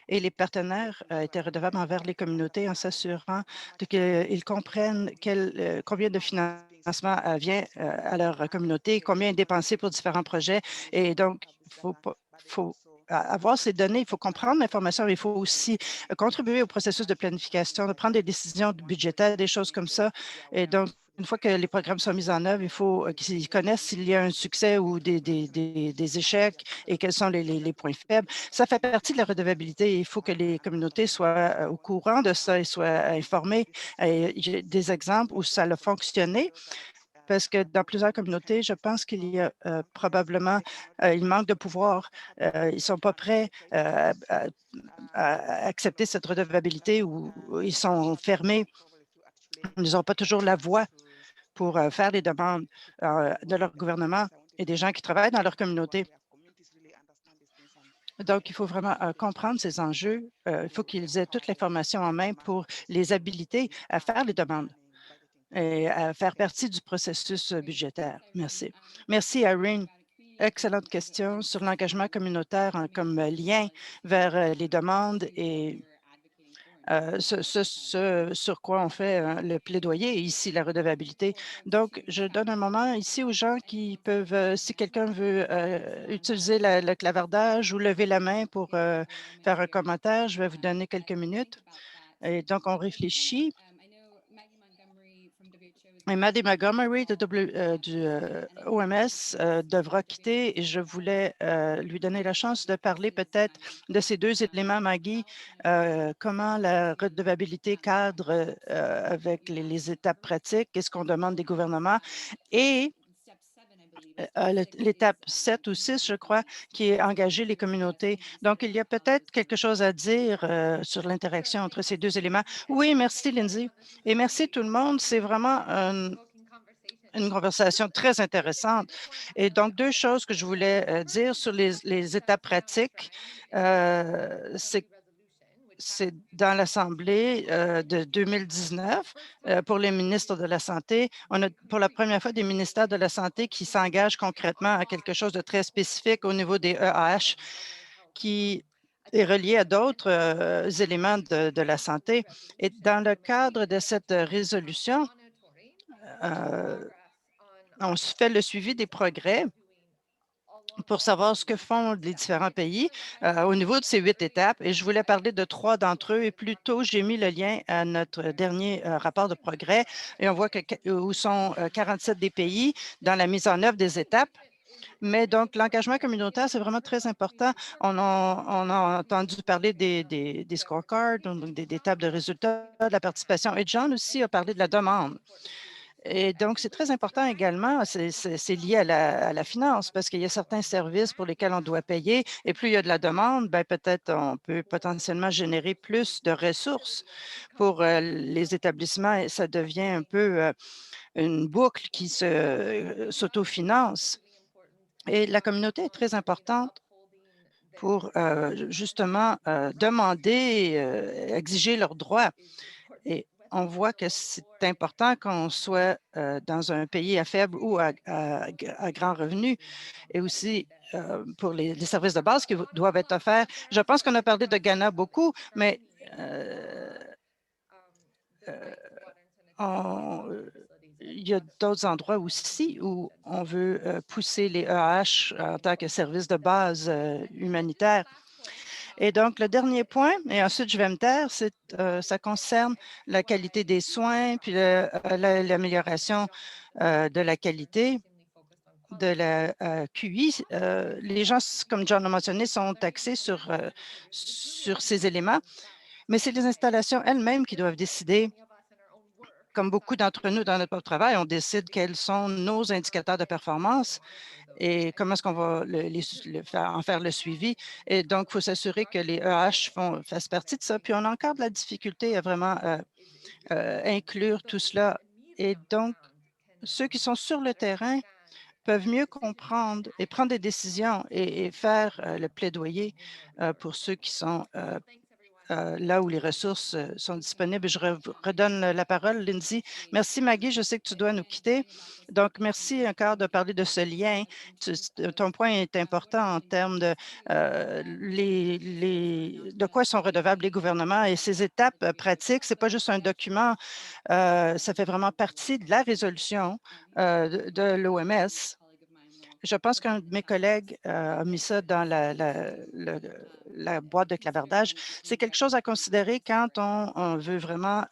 Speaker 2: et les partenaires étaient redevables envers les communautés en s'assurant qu'ils comprennent combien de financement vient à leur communauté, combien est dépensé pour différents projets. Et donc, il faut avoir ces données, il faut comprendre l'information, mais il faut aussi contribuer au processus de planification, de prendre des décisions budgétaires, des choses comme ça. Et donc, une fois que les programmes sont mis en œuvre, il faut qu'ils connaissent s'il y a un succès ou des échecs et quels sont les points faibles. Ça fait partie de la redevabilité. Il faut que les communautés soient au courant de ça et soient informées. J'ai des exemples où ça a fonctionné parce que dans plusieurs communautés, je pense qu'il y a probablement, il manque de pouvoir. Ils ne sont pas prêts à accepter cette redevabilité ou ils sont fermés. Ils n'ont pas toujours la voix pour faire des demandes de leur gouvernement et des gens qui travaillent dans leur communauté. Donc, il faut vraiment comprendre ces enjeux. Il faut qu'ils aient toute l'information en main pour les habiliter à faire les demandes et à faire partie du processus budgétaire. Merci. Merci, Irene. Excellente question sur l'engagement communautaire comme lien vers les demandes et ce sur quoi on fait le plaidoyer, et ici la redevabilité. Donc, je donne un moment ici aux gens qui peuvent, si quelqu'un veut utiliser le clavardage ou lever la main pour faire un commentaire, je vais vous donner quelques minutes. Et donc, on réfléchit. Et Maddie Montgomery du OMS devra quitter et je voulais lui donner la chance de parler peut-être de ces deux éléments, Maggie, comment la redevabilité cadre avec les étapes pratiques, qu'est-ce qu'on demande des gouvernements et l'étape 7 ou 6, je crois, qui est engager les communautés. Donc, il y a peut-être quelque chose à dire sur l'interaction entre ces deux éléments. Oui, merci, Lindsay. Et merci tout le monde. C'est vraiment une conversation très intéressante. Et donc, deux choses que je voulais dire sur les étapes pratiques. C'est dans l'Assemblée de 2019 pour les ministres de la Santé. On a pour la première fois des ministères de la Santé qui s'engagent concrètement à quelque chose de très spécifique au niveau des EAH qui est relié à d'autres éléments de la santé. Et dans le cadre de cette résolution, on se fait le suivi des progrès pour savoir ce que font les différents pays au niveau de ces 8 étapes. Et je voulais parler de 3 d'entre eux. Et plus tôt, j'ai mis le lien à notre dernier rapport de progrès. Et on voit où sont 47 des pays dans la mise en œuvre des étapes. Mais donc, l'engagement communautaire, c'est vraiment très important. On a entendu parler des scorecards, donc des tables de résultats, de la participation. Et John aussi a parlé de la demande. Et donc, c'est très important également, c'est lié à la finance parce qu'il y a certains services pour lesquels on doit payer et plus il y a de la demande, ben, peut-être on peut potentiellement générer plus de ressources pour les établissements et ça devient un peu une boucle qui s'autofinance. Et la communauté est très importante pour justement demander, exiger leurs droits. Et on voit que c'est important qu'on soit dans un pays à faible ou à grand revenu et aussi pour les services de base qui doivent être offerts. Je pense qu'on a parlé de Ghana beaucoup, mais il y a d'autres endroits aussi où on veut pousser les EAH en tant que service de base humanitaire. Et donc, le dernier point, et ensuite je vais me taire, ça concerne la qualité des soins, puis l'amélioration de la qualité de la QI. Les gens, comme John l'a mentionné, sont taxés sur ces éléments, mais c'est les installations elles-mêmes qui doivent décider. Comme beaucoup d'entre nous dans notre travail, on décide quels sont nos indicateurs de performance et comment est-ce qu'on va en faire le suivi. Et donc, il faut s'assurer que les EAH fassent partie de ça. Puis, on a encore de la difficulté à vraiment inclure tout cela. Et donc, ceux qui sont sur le terrain peuvent mieux comprendre et prendre des décisions et faire le plaidoyer pour ceux qui sont là où les ressources sont disponibles. Je redonne la parole, Lindsay. Merci, Maggie. Je sais que tu dois nous quitter. Donc, merci encore de parler de ce lien. Ton point est important en termes de de quoi sont redevables les gouvernements et ces étapes pratiques. Ce n'est pas juste un document, ça fait vraiment partie de la résolution de l'OMS. Je pense qu'un de mes collègues a mis ça dans la boîte de clavardage. C'est quelque chose à considérer quand on veut vraiment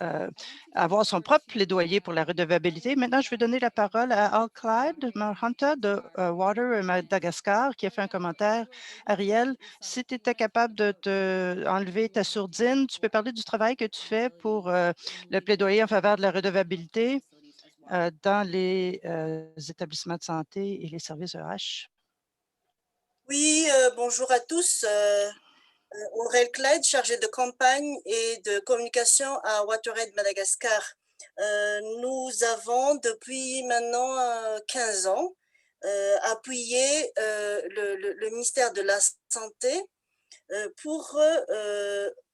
Speaker 2: avoir son propre plaidoyer pour la redevabilité. Maintenant, je vais donner la parole à Al Clyde Marhunta de Water Madagascar qui a fait un commentaire. Ariel, si tu étais capable de te enlever ta sourdine, tu peux parler du travail que tu fais pour le plaidoyer en faveur de la redevabilité dans les établissements de santé et les services EH.
Speaker 6: Oui, bonjour à tous. Aurel Clyde, chargée de campagne et de communication à WaterAid Madagascar. Nous avons depuis maintenant 15 ans appuyé le ministère de la Santé pour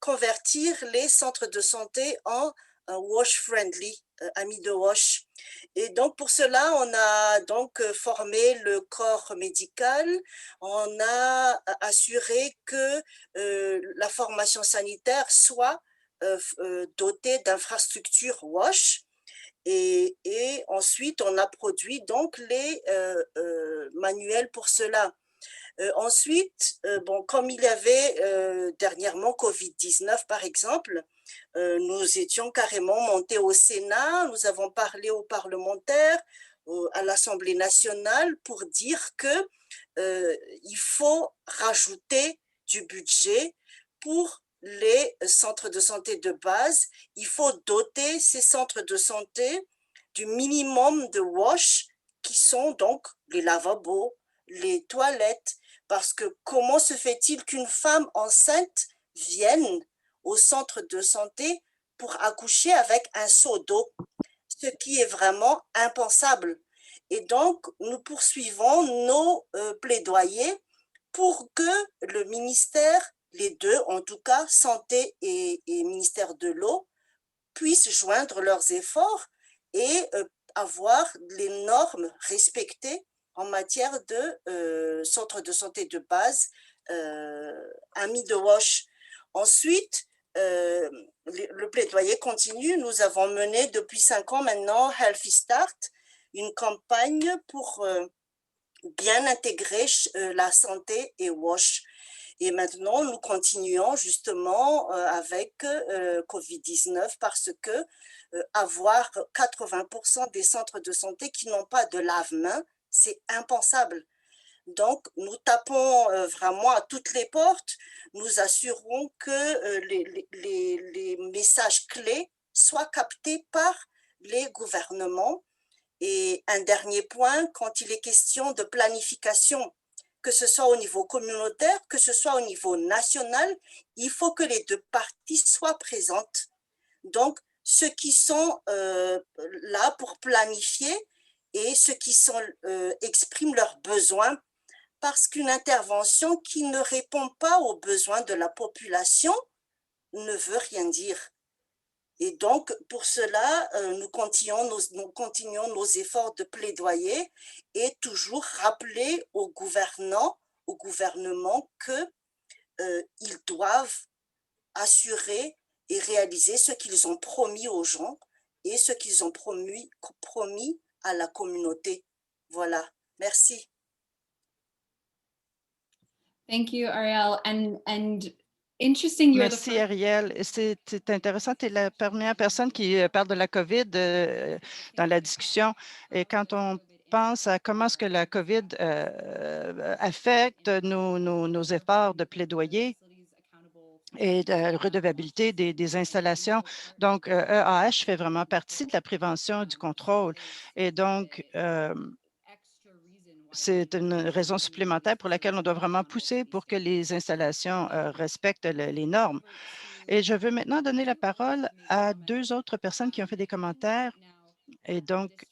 Speaker 6: convertir les centres de santé en wash friendly, amis de wash. Et donc pour cela, on a donc formé le corps médical, on a assuré que la formation sanitaire soit dotée d'infrastructures wash. Et ensuite, on a produit donc les manuels pour cela. Ensuite, bon, comme il y avait dernièrement Covid-19, par exemple, nous étions carrément montés au Sénat, nous avons parlé aux parlementaires, à l'Assemblée nationale pour dire que il faut rajouter du budget pour les centres de santé de base. Il faut doter ces centres de santé du minimum de wash qui sont donc les lavabos, les toilettes, parce que comment se fait-il qu'une femme enceinte vienne au centre de santé pour accoucher avec un seau d'eau, ce qui est vraiment impensable. Et donc, nous poursuivons nos plaidoyers pour que le ministère, les deux en tout cas, Santé et ministère de l'eau, puissent joindre leurs efforts et avoir les normes respectées en matière de centres de santé de base, amis de wash. Ensuite, le plaidoyer continue. Nous avons mené depuis 5 ans maintenant Healthy Start, une campagne pour bien intégrer la santé et WASH. Et maintenant, nous continuons justement avec Covid-19 parce que avoir 80% des centres de santé qui n'ont pas de lave-mains, c'est impensable. Donc, nous tapons vraiment à toutes les portes. Nous assurons que les messages clés soient captés par les gouvernements. Et un dernier point, quand il est question de planification, que ce soit au niveau communautaire, que ce soit au niveau national, il faut que les deux parties soient présentes. Donc, ceux qui sont là pour planifier et ceux qui expriment leurs besoins, parce qu'une intervention qui ne répond pas aux besoins de la population ne veut rien dire. Et donc, pour cela, nous continuons nos efforts de plaidoyer et toujours rappeler aux gouvernants, au gouvernement qu'ils doivent assurer et réaliser ce qu'ils ont promis aux gens et ce qu'ils ont promis à la communauté. Voilà, merci.
Speaker 5: Thank you, Ariel. And interesting, you're the
Speaker 2: Merci,
Speaker 5: first.
Speaker 2: Ariel. C'est intéressant. Tu es la première personne qui parle de la COVID dans la discussion. Et quand on pense à comment est-ce que la COVID affecte nos efforts de plaidoyer et de redevabilité des installations. Donc, EAH fait vraiment partie de la prévention et du contrôle. Et donc, c'est une raison supplémentaire pour laquelle on doit vraiment pousser pour que les installations respectent les normes. Et je veux maintenant donner la parole à 2 autres personnes qui ont fait des commentaires. Et donc,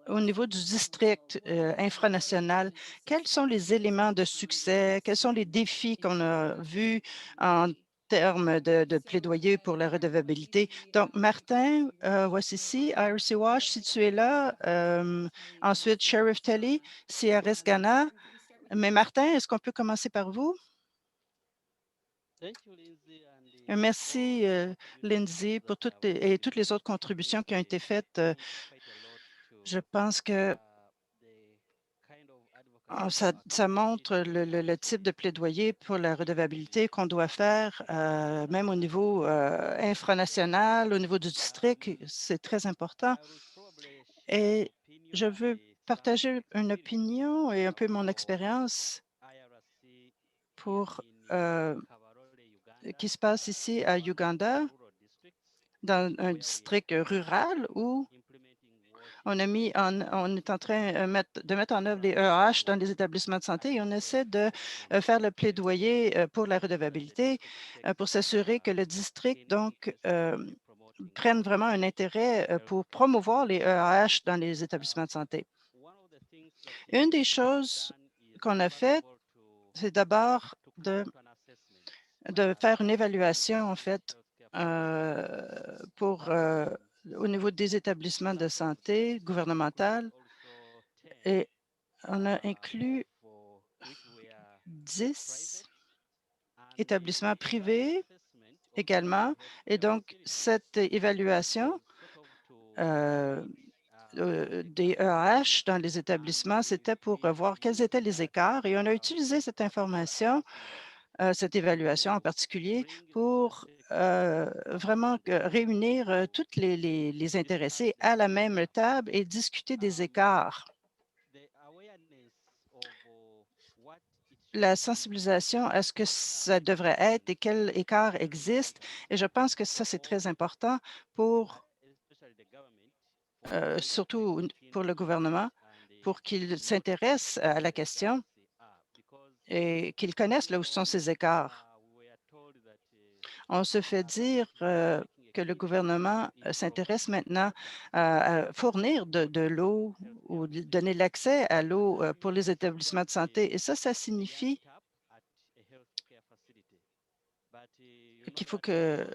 Speaker 2: au niveau du district infranational, quels sont les éléments de succès? Quels sont les défis qu'on a vus en termes de plaidoyer pour la redevabilité? Donc, Martin voici ici, IRC Wash, si tu es là. Ensuite, Sheriff Telly, CRS Ghana. Mais Martin, est-ce qu'on peut commencer par vous? Merci, Lindsay, pour toutes les autres contributions qui ont été faites. Je pense que Ça montre le type de plaidoyer pour la redevabilité qu'on doit faire, même au niveau infranational, au niveau du district. C'est très important. Et je veux partager une opinion et un peu mon expérience pour qui se passe ici à Uganda, dans un district rural où on est en train de mettre en œuvre les EAH dans les établissements de santé et on essaie de faire le plaidoyer pour la redevabilité pour s'assurer que le district prenne vraiment un intérêt pour promouvoir les EAH dans les établissements de santé. Une des choses qu'on a faites, c'est d'abord de faire une évaluation, en fait, au niveau des établissements de santé gouvernementaux et on a inclus 10 établissements privés également. Et donc, cette évaluation des EAH dans les établissements, c'était pour voir quels étaient les écarts. Et on a utilisé cette information, cette évaluation en particulier, pour vraiment réunir toutes les intéressés à la même table et discuter des écarts. La sensibilisation à ce que ça devrait être et quel écart existe. Et je pense que ça, c'est très important surtout pour le gouvernement, pour qu'il s'intéresse à la question et qu'il connaisse là où sont ces écarts. On se fait dire que le gouvernement s'intéresse maintenant à fournir de l'eau ou donner l'accès à l'eau pour les établissements de santé. Et ça signifie qu'il faut que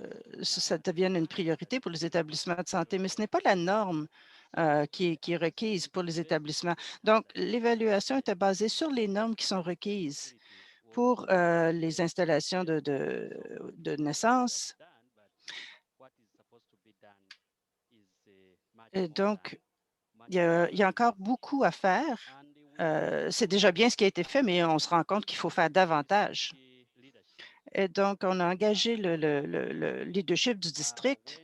Speaker 2: ça devienne une priorité pour les établissements de santé, mais ce n'est pas la norme qui est requise pour les établissements. Donc, l'évaluation était basée sur les normes qui sont requises pour les installations de naissance. Et donc, il y a encore beaucoup à faire. C'est déjà bien ce qui a été fait, mais on se rend compte qu'il faut faire davantage. Et donc, on a engagé le leadership du district.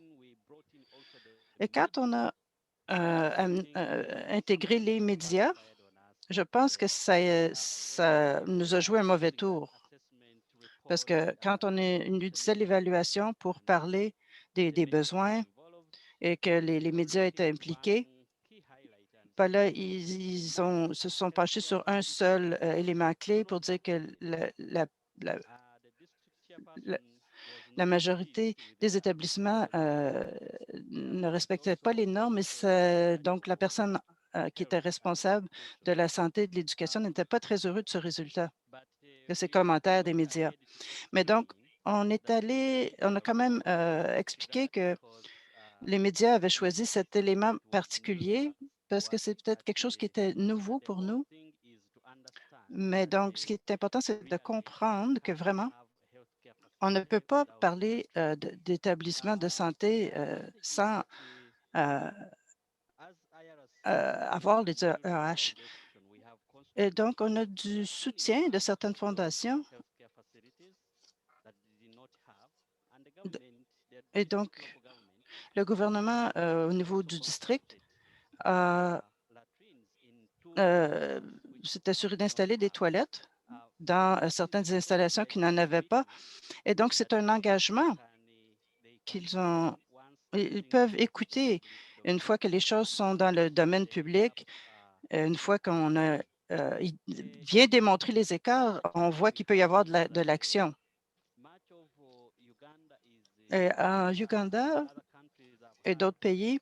Speaker 2: Et quand on a intégré les médias, je pense que ça nous a joué un mauvais tour. Parce que quand on utilisait l'évaluation pour parler des besoins et que les médias étaient impliqués, ben là, se sont penchés sur un seul élément clé pour dire que la- la majorité des établissements ne respectaient pas les normes et donc la personne qui était responsable de la santé et de l'éducation n'était pas très heureux de ce résultat, de ces commentaires des médias. Mais donc, on a quand même expliqué que les médias avaient choisi cet élément particulier parce que c'est peut-être quelque chose qui était nouveau pour nous. Mais donc, ce qui est important, c'est de comprendre que vraiment, on ne peut pas parler d'établissement de santé sans avoir les EAH. Et donc, on a du soutien de certaines fondations. Et donc, le gouvernement, au niveau du district, s'est assuré d'installer des toilettes dans certaines installations qui n'en avaient pas. Et donc, c'est un engagement qu'ils ont. Ils peuvent écouter une fois que les choses sont dans le domaine public, une fois il vient démontrer les écarts, on voit qu'il peut y avoir de l'action. Et en Uganda et d'autres pays,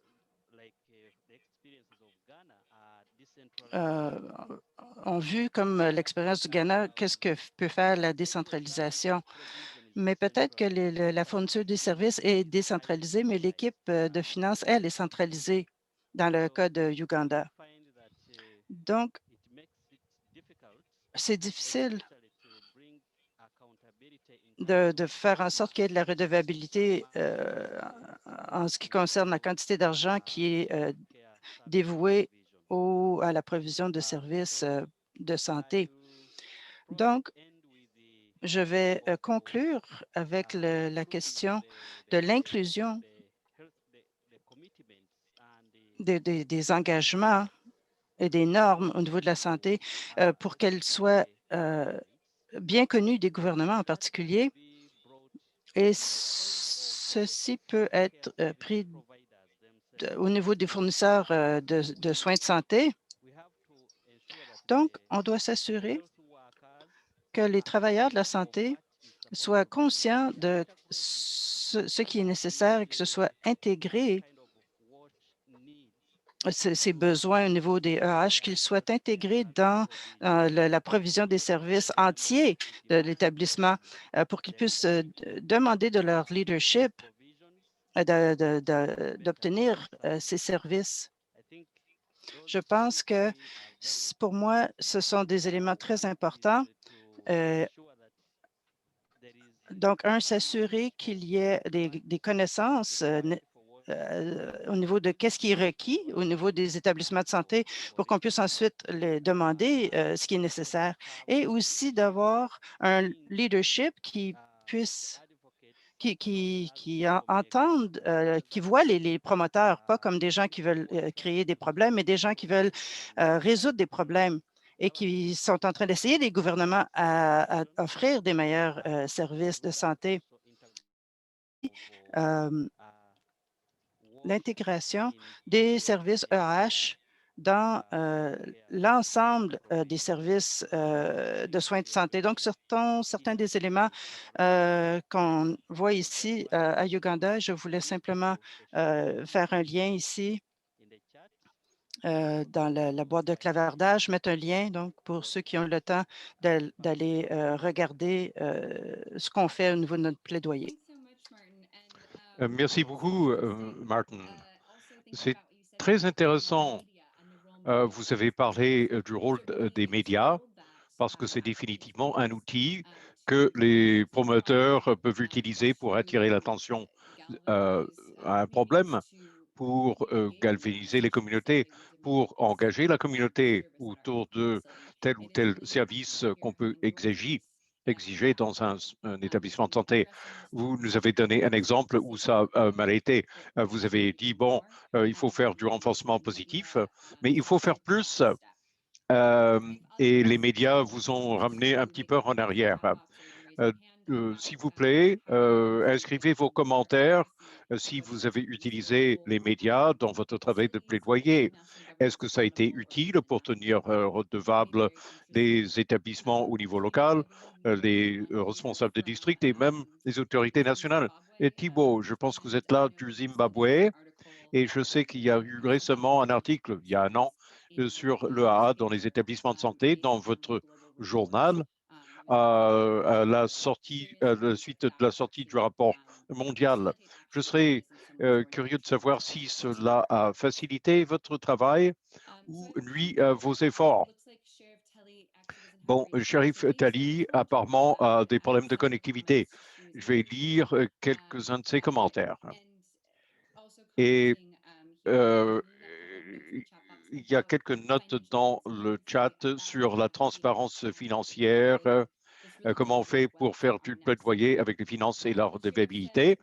Speaker 2: ont vu, comme l'expérience du Ghana, qu'est-ce que peut faire la décentralisation. Mais peut-être que la fourniture des services est décentralisée, mais l'équipe de finances, elle, est centralisée dans le cas de Uganda. Donc, c'est difficile de faire en sorte qu'il y ait de la redevabilité en ce qui concerne la quantité d'argent qui est dévouée à la provision de services de santé. Donc, je vais conclure avec la question de l'inclusion des engagements et des normes au niveau de la santé pour qu'elles soient bien connues des gouvernements en particulier. Et ceci peut être pris au niveau des fournisseurs de soins de santé. Donc, on doit s'assurer que les travailleurs de la santé soient conscients de ce qui est nécessaire et que ce soit intégré, ces besoins au niveau des EH, qu'ils soient intégrés dans la provision des services entiers de l'établissement pour qu'ils puissent demander de leur leadership d'obtenir ces services. Je pense que pour moi, ce sont des éléments très importants. Donc, s'assurer qu'il y ait des connaissances au niveau de qu'est-ce qui est requis au niveau des établissements de santé pour qu'on puisse ensuite les demander ce qui est nécessaire et aussi d'avoir un leadership qui puisse entendent, qui voient les promoteurs, pas comme des gens qui veulent créer des problèmes, mais des gens qui veulent résoudre des problèmes et qui sont en train d'essayer des gouvernements à offrir des meilleurs services de santé. L'intégration des services EH dans l'ensemble des services de soins de santé. Donc, certains des éléments qu'on voit ici à Uganda, je voulais simplement faire un lien ici dans la boîte de clavardage, mettre un lien donc pour ceux qui ont le temps d'aller regarder ce qu'on fait au niveau de notre plaidoyer.
Speaker 4: Merci beaucoup, Martin. C'est très intéressant. Vous avez parlé du rôle des médias parce que c'est définitivement un outil que les promoteurs peuvent utiliser pour attirer l'attention à un problème, pour galvaniser les communautés, pour engager la communauté autour de tel ou tel service qu'on peut exiger dans un établissement de santé. Vous nous avez donné un exemple où ça a mal été. Vous avez dit, bon, il faut faire du renforcement positif, mais il faut faire plus. Et les médias vous ont ramené un petit peu en arrière. S'il vous plaît, inscrivez vos commentaires si vous avez utilisé les médias dans votre travail de plaidoyer. Est-ce que ça a été utile pour tenir redevables les établissements au niveau local, les responsables de district et même les autorités nationales? Et Thibault, je pense que vous êtes là du Zimbabwe et je sais qu'il y a eu récemment un article, il y a un an, sur le l'EAA dans les établissements de santé, dans votre journal, à la suite de la sortie du rapport mondial. Je serais curieux de savoir si cela a facilité votre travail ou nuit à vos efforts. Bon, Sheriff Tali apparemment a des problèmes de connectivité. Je vais lire quelques-uns de ses commentaires. Et il y a quelques notes dans le chat sur la transparence financière, comment on fait pour faire du plaidoyer avec les finances et la redevabilité,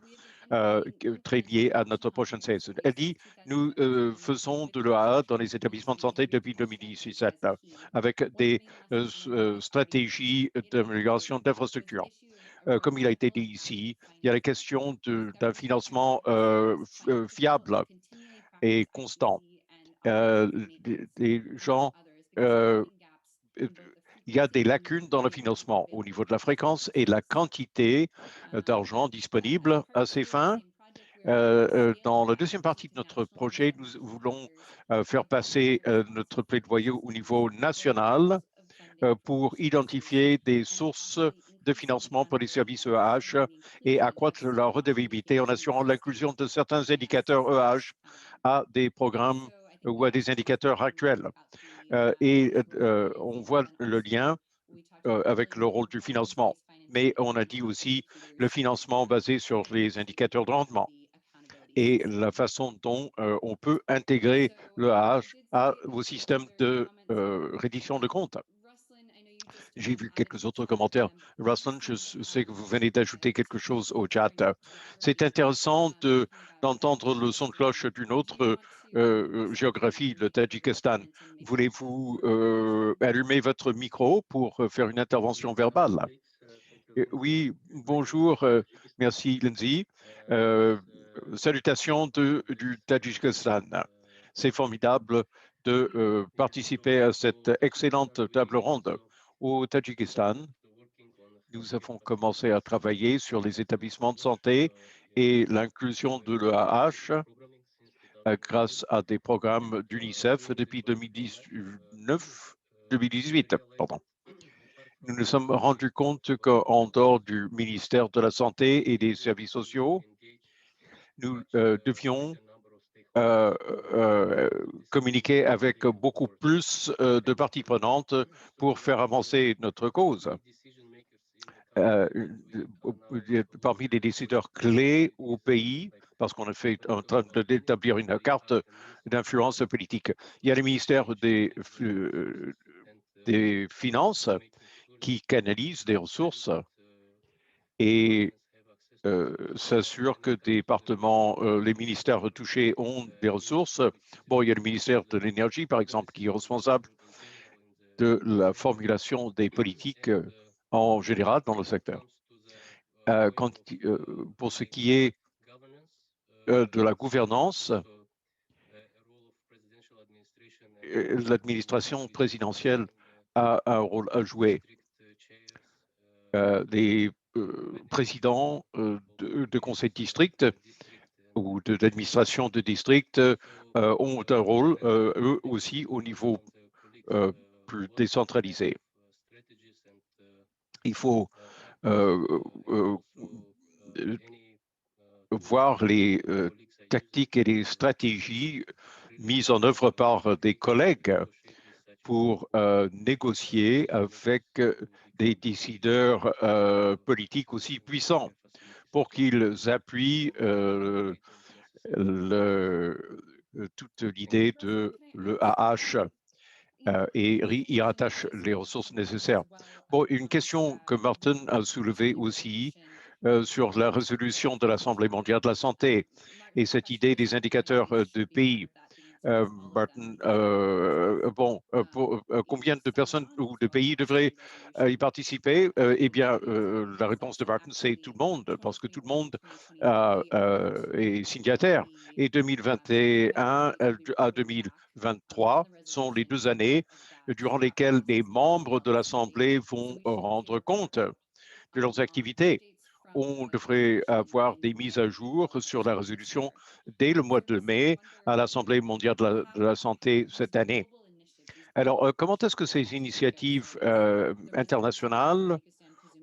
Speaker 4: très lié à notre prochaine session. Elle dit, nous faisons de l'EAA dans les établissements de santé depuis 2017 avec des stratégies d'amélioration d'infrastructures. Comme il a été dit ici, il y a la question d'un financement fiable et constant. Des gens, il y a des lacunes dans le financement au niveau de la fréquence et de la quantité d'argent disponible à ces fins. Dans la deuxième partie de notre projet, nous voulons faire passer notre plaidoyer au niveau national pour identifier des sources de financement pour les services EAH et accroître leur redevabilité en assurant l'inclusion de certains indicateurs EAH à des programmes ou à des indicateurs actuels. On voit le lien avec le rôle du financement, mais on a dit aussi le financement basé sur les indicateurs de rendement et la façon dont on peut intégrer l'EAH vos systèmes de reddition de comptes. J'ai vu quelques autres commentaires. Ruslan, je sais que vous venez d'ajouter quelque chose au chat. C'est intéressant d'entendre le son de cloche d'une autre géographie, le Tadjikistan. Voulez-vous allumer votre micro pour faire une intervention verbale? Oui, bonjour, merci Lindsay. Salutations du Tadjikistan. C'est formidable de participer à cette excellente table ronde. Au Tadjikistan, nous avons commencé à travailler sur les établissements de santé et l'inclusion de l'EAH grâce à des programmes d'UNICEF depuis 2018. Pardon. Nous nous sommes rendus compte qu'en dehors du ministère de la Santé et des Services sociaux, nous devions communiquer avec beaucoup plus de parties prenantes pour faire avancer notre cause. Parmi les décideurs clés au pays, parce qu'on est en train d'établir une carte d'influence politique. Il y a le ministère des Finances qui canalise des ressources et s'assure que les ministères touchés ont des ressources. Bon, il y a le ministère de l'Énergie, par exemple, qui est responsable de la formulation des politiques en général dans le secteur. Pour ce qui est de la gouvernance, l'administration présidentielle a un rôle à jouer. Les présidents de conseils de district ou d'administration de district ont un rôle, eux aussi, au niveau plus décentralisé. Il faut voir les tactiques et les stratégies mises en œuvre par des collègues pour négocier avec des décideurs politiques aussi puissants pour qu'ils appuient toute l'idée de l'EAH et y rattachent les ressources nécessaires. Bon, une question que Martin a soulevée aussi sur la résolution de l'Assemblée mondiale de la santé et cette idée des indicateurs de pays. Martin, combien de personnes ou de pays devraient y participer? Eh bien, la réponse de Martin, c'est tout le monde, parce que tout le monde est signataire. Et 2021 à 2023 sont les 2 années durant lesquelles les membres de l'Assemblée vont rendre compte de leurs activités. On devrait avoir des mises à jour sur la résolution dès le mois de mai à l'Assemblée mondiale de la santé cette année. Alors, comment est-ce que ces initiatives internationales,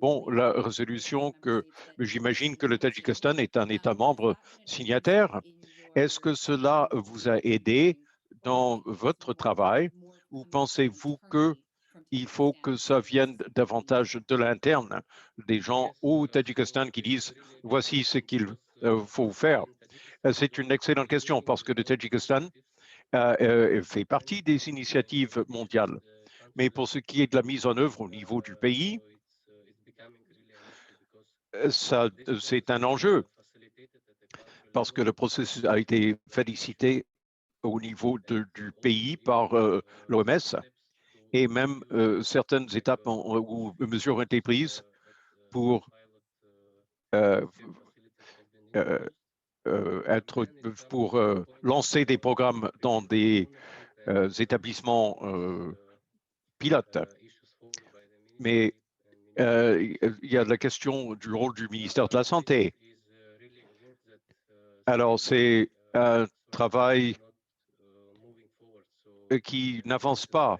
Speaker 4: bon, la résolution que j'imagine que le Tadjikistan est un État membre signataire, est-ce que cela vous a aidé dans votre travail ou pensez-vous que il faut que ça vienne davantage de l'interne, des gens au Tadjikistan qui disent « voici ce qu'il faut faire ». C'est une excellente question parce que le Tadjikistan fait partie des initiatives mondiales. Mais pour ce qui est de la mise en œuvre au niveau du pays, c'est un enjeu parce que le processus a été félicité au niveau du pays par l'OMS. Et même certaines étapes ou mesures ont été prises pour lancer des programmes dans des établissements pilotes. Mais il y a la question du rôle du ministère de la Santé. Alors, c'est un travail qui n'avance pas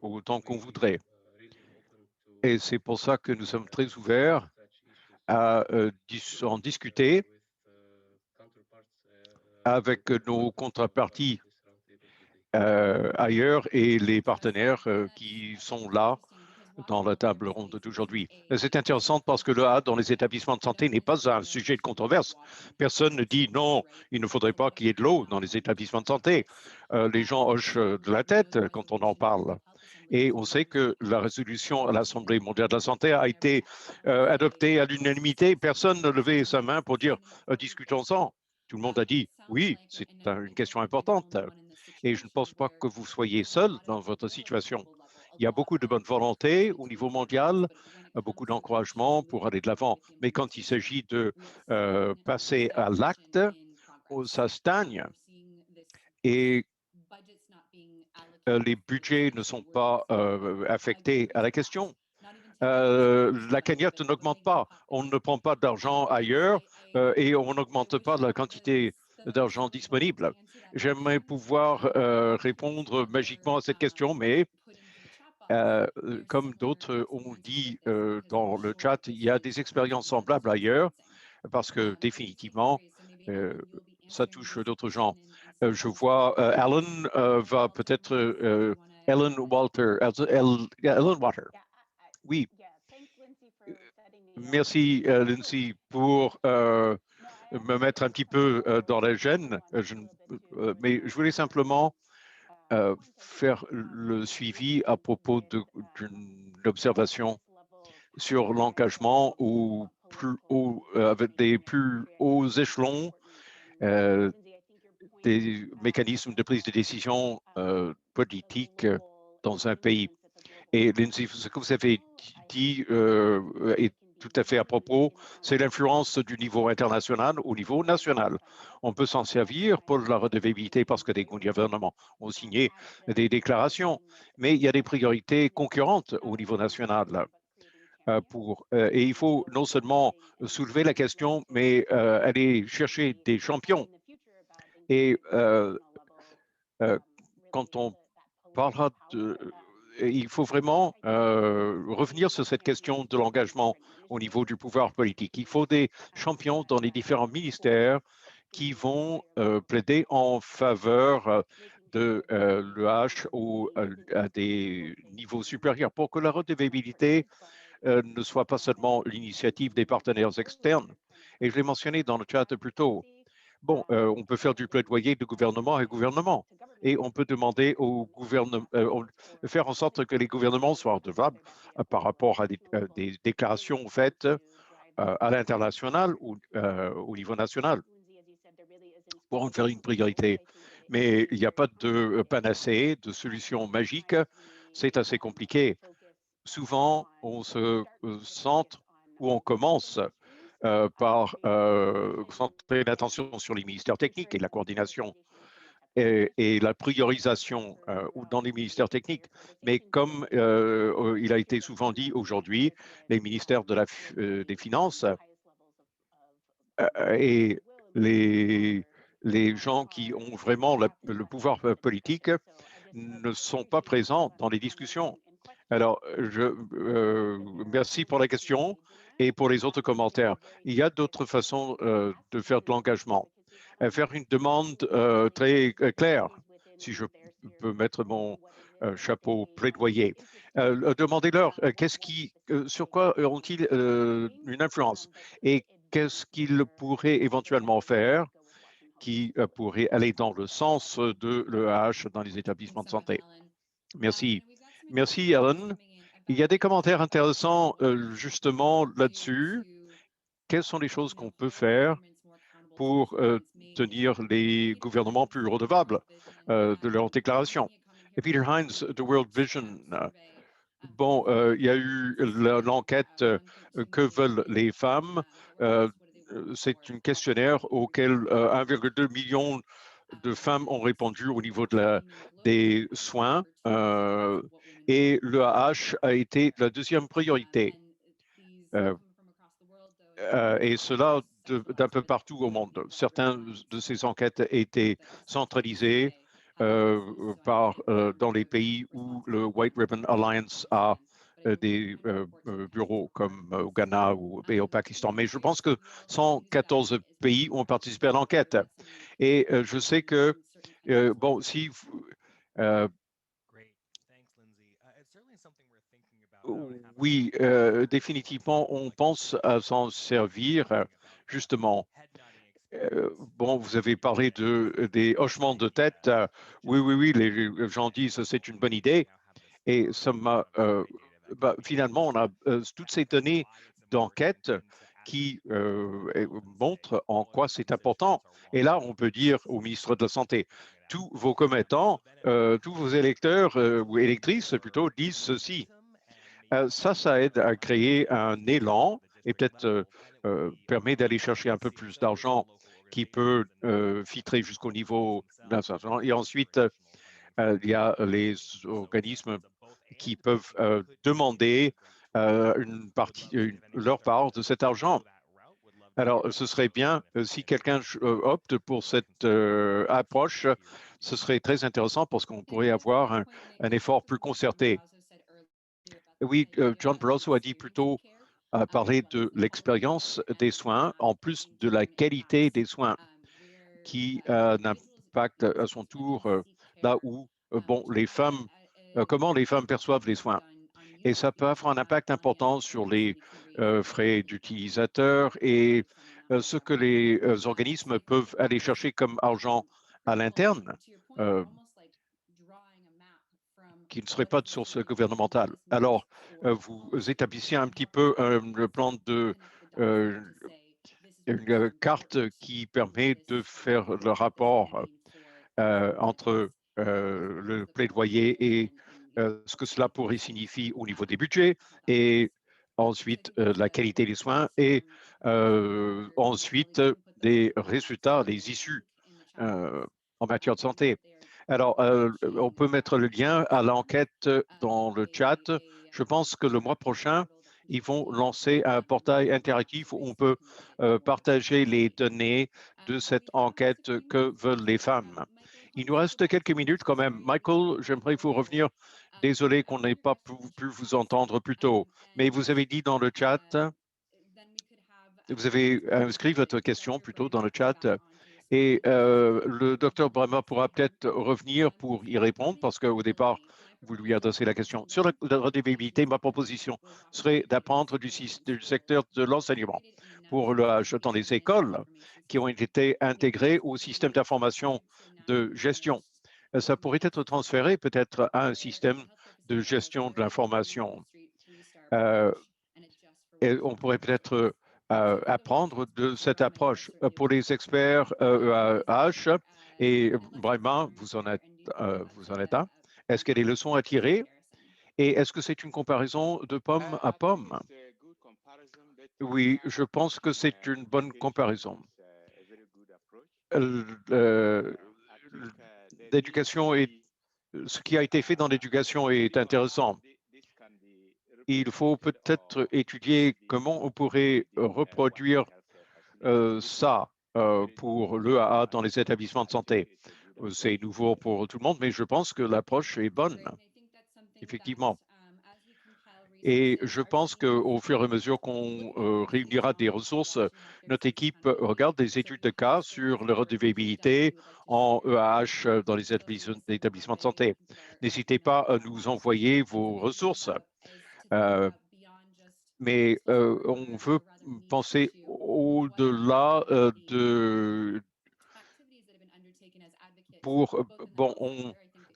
Speaker 4: autant qu'on voudrait. Et c'est pour ça que nous sommes très ouverts à en discuter avec nos contreparties ailleurs et les partenaires qui sont là dans la table ronde d'aujourd'hui. C'est intéressant parce que l'EA dans les établissements de santé n'est pas un sujet de controverse. Personne ne dit non, il ne faudrait pas qu'il y ait de l'eau dans les établissements de santé. Les gens hochent de la tête quand on en parle. Et on sait que la résolution à l'Assemblée mondiale de la santé a été adoptée à l'unanimité. Personne n'a levé sa main pour dire discutons-en. Tout le monde a dit oui, c'est une question importante. Et je ne pense pas que vous soyez seul dans votre situation. Il y a beaucoup de bonne volonté au niveau mondial, beaucoup d'encouragement pour aller de l'avant. Mais quand il s'agit de passer à l'acte, ça stagne et les budgets ne sont pas affectés à la question. La cagnotte n'augmente pas. On ne prend pas d'argent ailleurs et on n'augmente pas la quantité d'argent disponible. J'aimerais pouvoir répondre magiquement à cette question, mais comme d'autres ont dit dans le chat, il y a des expériences semblables ailleurs parce que définitivement, ça touche d'autres gens. Je vois Alan va peut-être Ellen Walter. Ellen Water. Oui. Merci, Lindsay, pour me mettre un petit peu dans la gêne. Mais je voulais simplement faire le suivi à propos d'une observation sur l'engagement avec des plus hauts échelons des mécanismes de prise de décision politique dans un pays. Et Lindsay, ce que vous avez dit est tout à fait à propos, c'est l'influence du niveau international au niveau national. On peut s'en servir pour la redevabilité parce que des gouvernements ont signé des déclarations, mais il y a des priorités concurrentes au niveau national. Et il faut non seulement soulever la question, mais aller chercher des champions. Et quand on parlera il faut vraiment revenir sur cette question de l'engagement au niveau du pouvoir politique. Il faut des champions dans les différents ministères qui vont plaider en faveur de l'EH à des niveaux supérieurs pour que la redevabilité ne soit pas seulement l'initiative des partenaires externes. Et je l'ai mentionné dans le chat plus tôt. Bon, on peut faire du plaidoyer de gouvernement à gouvernement et on peut demander au gouvernement, faire en sorte que les gouvernements soient redevables par rapport à des déclarations faites à l'international ou au niveau national pour en faire une priorité. Mais il n'y a pas de panacée, de solution magique. C'est assez compliqué. Souvent, on se centre ou on commence par centrer l'attention sur les ministères techniques et la coordination et la priorisation dans les ministères techniques. Mais comme il a été souvent dit aujourd'hui, les ministères des Finances et les gens qui ont vraiment le pouvoir politique ne sont pas présents dans les discussions. Alors, merci pour la question et pour les autres commentaires. Il y a d'autres façons de faire de l'engagement. Faire une demande très claire, si je peux mettre mon chapeau plaidoyer. Demandez-leur sur quoi ont-ils une influence et qu'est-ce qu'ils pourraient éventuellement faire qui pourrait aller dans le sens de l'EH dans les établissements de santé. Merci. Merci, Ellen. Il y a des commentaires intéressants justement là-dessus. Quelles sont les choses qu'on peut faire pour tenir les gouvernements plus redevables de leurs déclarations? Et Peter Hines de World Vision. Bon, il y a eu l'enquête que veulent les femmes. C'est un questionnaire auquel 1,2 million de femmes ont répondu au niveau des soins et l'EAH a été la deuxième priorité. Et cela d'un peu partout au monde. Certaines de ces enquêtes étaient centralisées dans les pays où le White Ribbon Alliance a des bureaux comme au Ghana ou au Pakistan. Mais je pense que 114 pays ont participé à l'enquête. Et je sais que, bon, si oui, définitivement, on pense à s'en servir justement. Bon, vous avez parlé des hochements de tête. Oui, les gens disent que c'est une bonne idée. Et ça m'a, finalement, on a toutes ces données d'enquête qui montrent en quoi c'est important. Et là, on peut dire au ministre de la Santé, tous vos commettants, tous vos électeurs ou électrices plutôt disent ceci. Ça aide à créer un élan et peut-être permet d'aller chercher un peu plus d'argent qui peut filtrer jusqu'au niveau national. Et ensuite, il y a les organismes qui peuvent demander leur part de cet argent. Alors, ce serait bien si quelqu'un opte pour cette approche, ce serait très intéressant parce qu'on pourrait avoir un effort plus concerté. Oui, John Barroso a dit plutôt à parler de l'expérience des soins en plus de la qualité des soins qui a un impact à son tour là où bon, les femmes, comment les femmes perçoivent les soins. Et ça peut avoir un impact important sur les frais d'utilisateur et ce que les organismes peuvent aller chercher comme argent à l'interne, qui ne serait pas de source gouvernementale. Alors, vous établissez un petit peu le plan de une carte qui permet de faire le rapport entre le plaidoyer et ce que cela pourrait signifier au niveau des budgets et ensuite la qualité des soins et ensuite des résultats, des issues en matière de santé. Alors, on peut mettre le lien à l'enquête dans le chat. Je pense que le mois prochain, ils vont lancer un portail interactif où on peut partager les données de cette enquête que veulent les femmes. Il nous reste quelques minutes quand même. Michael, j'aimerais vous revenir. Désolé qu'on n'ait pas pu vous entendre plus tôt, mais vous avez dit dans le chat, vous avez inscrit votre question plutôt dans le chat et le docteur Bremer pourra peut-être revenir pour y répondre parce qu'au départ, vous lui adressez la question. Sur la redevabilité, ma proposition serait d'apprendre du secteur de l'enseignement pour dans les écoles qui ont été intégrées au système d'information de gestion. Ça pourrait être transféré peut-être à un système de gestion de l'information. Et on pourrait peut-être apprendre de cette approche. Pour les experts EAH, et vraiment, vous en êtes un. Est-ce qu'il y a des leçons à tirer? Et est-ce que c'est une comparaison de pomme à pomme? Oui, je pense que c'est une bonne comparaison. L'éducation est, ce qui a été fait dans l'éducation est intéressant. Il faut peut-être étudier comment on pourrait reproduire ça pour l'EAA dans les établissements de santé. C'est nouveau pour tout le monde, mais je pense que l'approche est bonne, effectivement. Et je pense qu'au fur et à mesure qu'on réunira des ressources, notre équipe regarde des études de cas sur la redevabilité en EAH dans les établissements de santé. N'hésitez pas à nous envoyer vos ressources. Mais on veut penser au-delà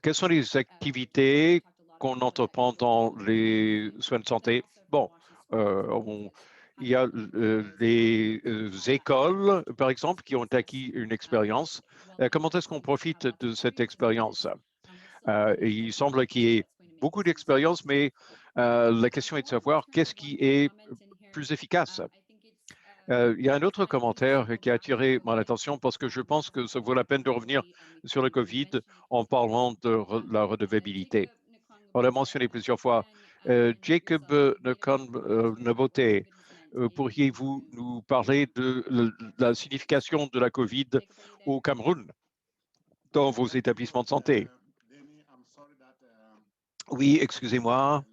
Speaker 4: quelles sont les activités qu'on entreprend dans les soins de santé? Bon, il y a les écoles, par exemple, qui ont acquis une expérience. Comment est-ce qu'on profite de cette expérience? Il semble qu'il y ait beaucoup d'expérience, mais la question est de savoir qu'est-ce qui est plus efficace. Il y a un autre commentaire qui a attiré mon attention parce que je pense que ça vaut la peine de revenir sur le COVID en parlant de la redevabilité. On l'a mentionné plusieurs fois. Jacob Nabote, pourriez-vous nous parler de la signification de la COVID au Cameroun dans vos établissements de santé? Oui, excusez-moi,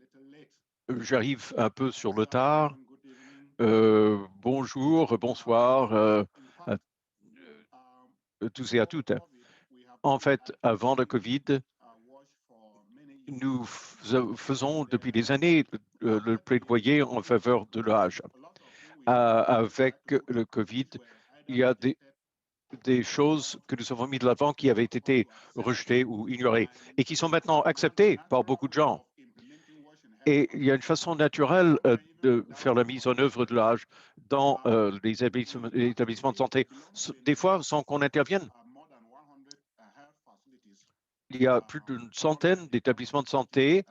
Speaker 4: j'arrive un peu sur le tard. Bonjour, bonsoir à tous et à toutes. En fait, avant le COVID, nous faisons depuis des années le plaidoyer en faveur de l'âge. Avec le COVID, il y a des choses que nous avons mis de l'avant qui avaient été rejetées ou ignorées et qui sont maintenant acceptées par beaucoup de gens. Et il y a une façon naturelle de faire la mise en œuvre de l'âge dans les établissements de santé, des fois sans qu'on intervienne. Il y a plus d'une centaine d'établissements de santé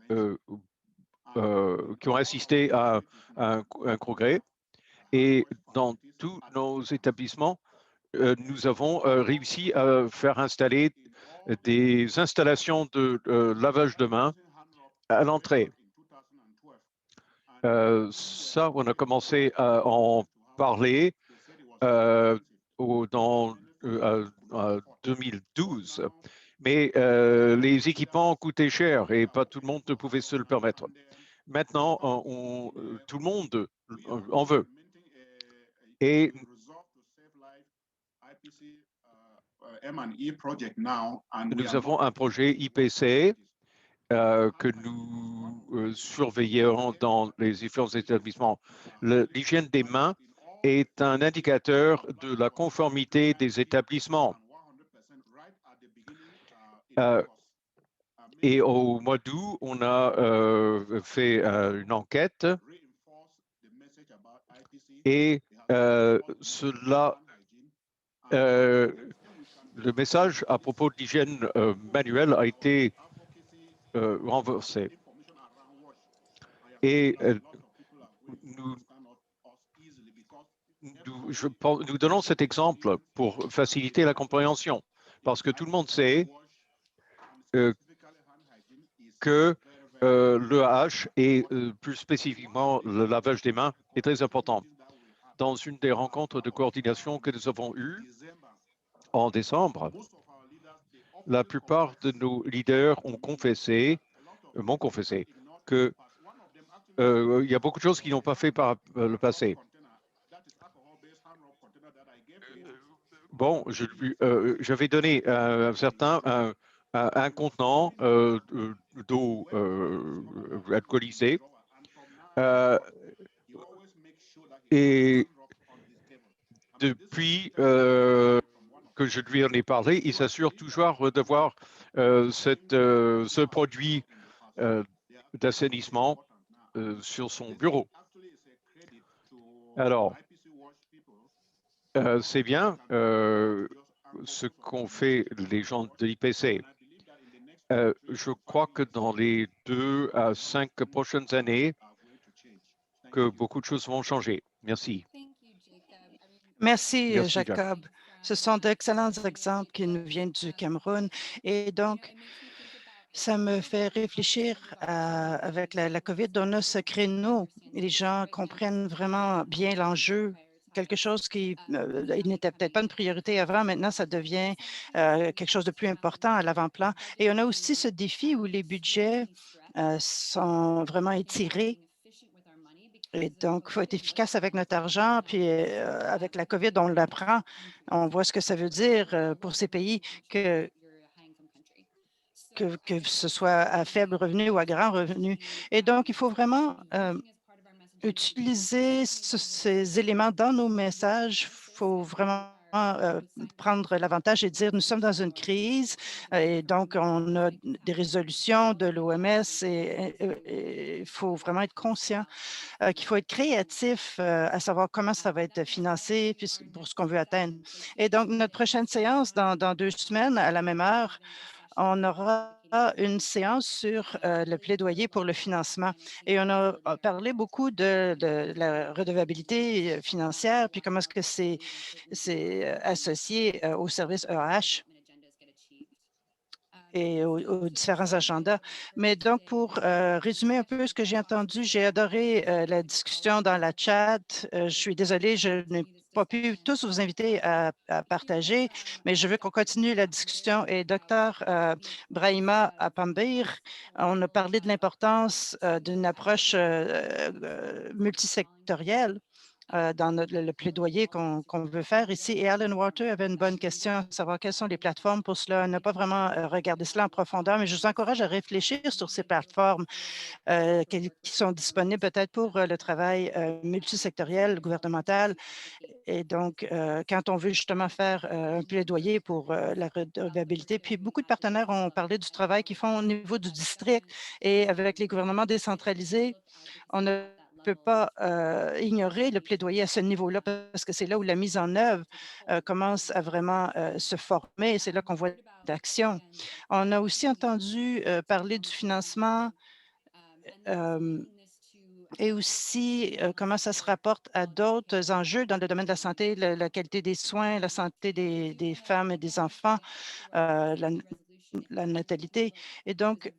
Speaker 4: qui ont assisté à un congrès. Et dans tous nos établissements, nous avons réussi à faire installer des installations de lavage de mains à l'entrée. Ça, on a commencé à en parler dans 2012, mais les équipements coûtaient cher et pas tout le monde ne pouvait se le permettre. Maintenant, tout le monde en veut. Et nous avons un projet IPC que nous surveillons dans les différents établissements. L'hygiène des mains est un indicateur de la conformité des établissements. Et au mois d'août, on a fait une enquête et le message à propos de l'hygiène manuelle a été renversé. Et nous donnons cet exemple pour faciliter la compréhension, parce que tout le monde sait que l'EAH et plus spécifiquement le lavage des mains est très important. Dans une des rencontres de coordination que nous avons eues en décembre, la plupart de nos leaders m'ont confessé que il y a beaucoup de choses qu'ils n'ont pas fait par le passé. Bon, j'avais donné à un certain un contenant d'eau alcoolisée et depuis que je lui en ai parlé, il s'assure toujours d'avoir ce produit d'assainissement sur son bureau. Alors, c'est bien ce qu'ont fait les gens de l'IPC. Je crois que dans les 2 à 5 prochaines années, que beaucoup de choses vont changer. Merci.
Speaker 2: Merci,
Speaker 4: Merci,
Speaker 2: Jacob. Ce sont d'excellents exemples qui nous viennent du Cameroun. Et donc, ça me fait réfléchir avec la COVID, on a ce créneau. Les gens comprennent vraiment bien l'enjeu. Quelque chose qui il n'était peut-être pas une priorité avant, maintenant ça devient quelque chose de plus important à l'avant-plan. Et on a aussi ce défi où les budgets sont vraiment étirés. Et donc, il faut être efficace avec notre argent, puis avec la COVID, on l'apprend. On voit ce que ça veut dire pour ces pays que ce soit à faible revenu ou à grand revenu. Et donc, il faut vraiment utiliser ces éléments dans nos messages. Il faut vraiment prendre l'avantage et dire nous sommes dans une crise et donc on a des résolutions de l'OMS et il faut vraiment être conscient qu'il faut être créatif à savoir comment ça va être financé pour ce qu'on veut atteindre. Et donc, notre prochaine séance dans 2 semaines à la même heure, on aura une séance sur le plaidoyer pour le financement. Et on a parlé beaucoup de la redevabilité financière, puis comment est-ce que c'est associé au service EAH et aux différents agendas. Mais donc, pour résumer un peu ce que j'ai entendu, j'ai adoré la discussion dans la chat. Je suis désolée, je n'ai pas pu tous vous inviter à partager, mais je veux qu'on continue la discussion. Et Dr Brahima Apambir, on a parlé de l'importance d'une approche multisectorielle dans le plaidoyer qu'on veut faire ici. Et Alan Water avait une bonne question, à savoir quelles sont les plateformes pour cela. On n'a pas vraiment regardé cela en profondeur, mais je vous encourage à réfléchir sur ces plateformes qui sont disponibles peut-être pour le travail multisectoriel, gouvernemental. Et donc, quand on veut justement faire un plaidoyer pour la redevabilité, puis beaucoup de partenaires ont parlé du travail qu'ils font au niveau du district et avec les gouvernements décentralisés, on ne peut pas ignorer le plaidoyer à ce niveau-là parce que c'est là où la mise en œuvre commence à vraiment se former et c'est là qu'on voit d'action. On a aussi entendu parler du financement et aussi comment ça se rapporte à d'autres enjeux dans le domaine de la santé, la qualité des soins, la santé des femmes et des enfants, la natalité. Et donc,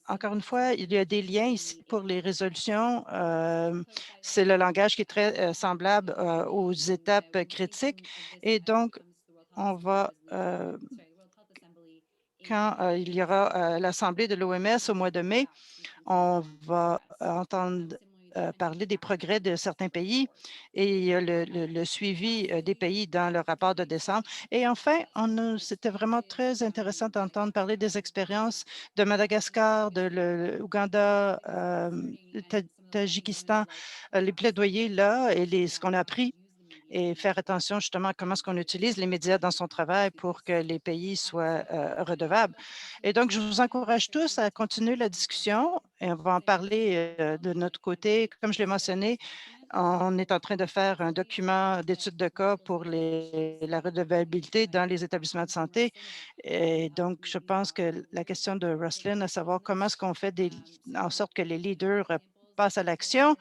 Speaker 2: encore une fois, il y a des liens ici pour les résolutions. C'est le langage qui est très semblable aux étapes critiques. Et donc, on va, quand il y aura l'Assemblée de l'OMS au mois de mai, on va entendre parler des progrès de certains pays et il y a le suivi des pays dans le rapport de décembre. Et enfin, c'était vraiment très intéressant d'entendre parler des expériences de Madagascar, de l'Ouganda, le Tadjikistan, les plaidoyers là et ce qu'on a appris et faire attention justement à comment est-ce qu'on utilise les médias dans son travail pour que les pays soient redevables. Et donc, je vous encourage tous à continuer la discussion et on va en parler de notre côté. Comme je l'ai mentionné, on est en train de faire un document d'étude de cas pour la redevabilité dans les établissements de santé. Et donc, je pense que la question de Roslyn, à savoir comment est-ce qu'on fait en sorte que les leaders passent à l'action.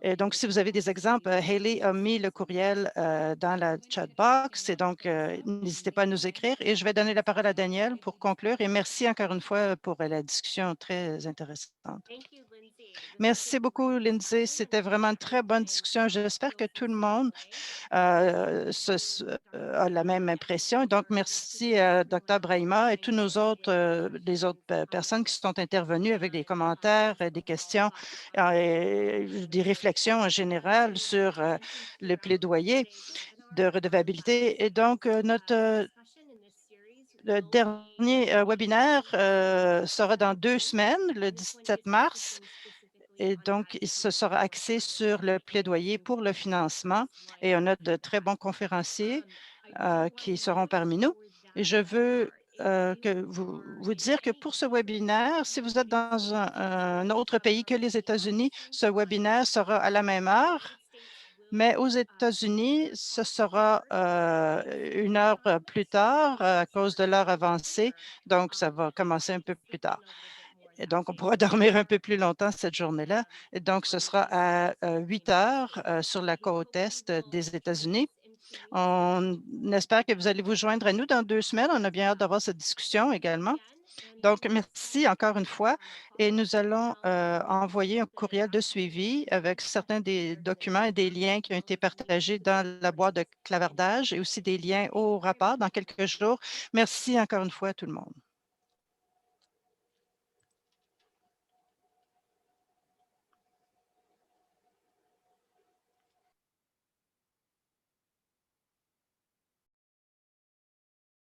Speaker 2: Et donc, si vous avez des exemples, Hayley a mis le courriel dans la chat box et donc, n'hésitez pas à nous écrire. Et je vais donner la parole à Daniel pour conclure. Et merci encore une fois pour la discussion très intéressante. Merci beaucoup, Lindsay. C'était vraiment une très bonne discussion. J'espère que tout le monde a la même impression. Donc, merci à Dr. Brahima et tous nos autres, les autres personnes qui sont intervenues avec des commentaires, des questions, et des réflexions en général sur le plaidoyer de redevabilité. Et donc, le dernier webinaire sera dans 2 semaines, le 17 mars. Et donc, il se sera axé sur le plaidoyer pour le financement et on a de très bons conférenciers qui seront parmi nous. Et je veux que vous dire que pour ce webinaire, si vous êtes dans un autre pays que les États-Unis, ce webinaire sera à la même heure. Mais aux États-Unis, ce sera 1 heure plus tard à cause de l'heure avancée. Donc, ça va commencer un peu plus tard. Et donc, on pourra dormir un peu plus longtemps cette journée-là. Et donc, ce sera à 8 heures sur la côte est des États-Unis. On espère que vous allez vous joindre à nous dans 2 semaines. On a bien hâte d'avoir cette discussion également. Donc, merci encore une fois. Et nous allons envoyer un courriel de suivi avec certains des documents et des liens qui ont été partagés dans la boîte de clavardage et aussi des liens au rapport dans quelques jours. Merci encore une fois à tout le monde.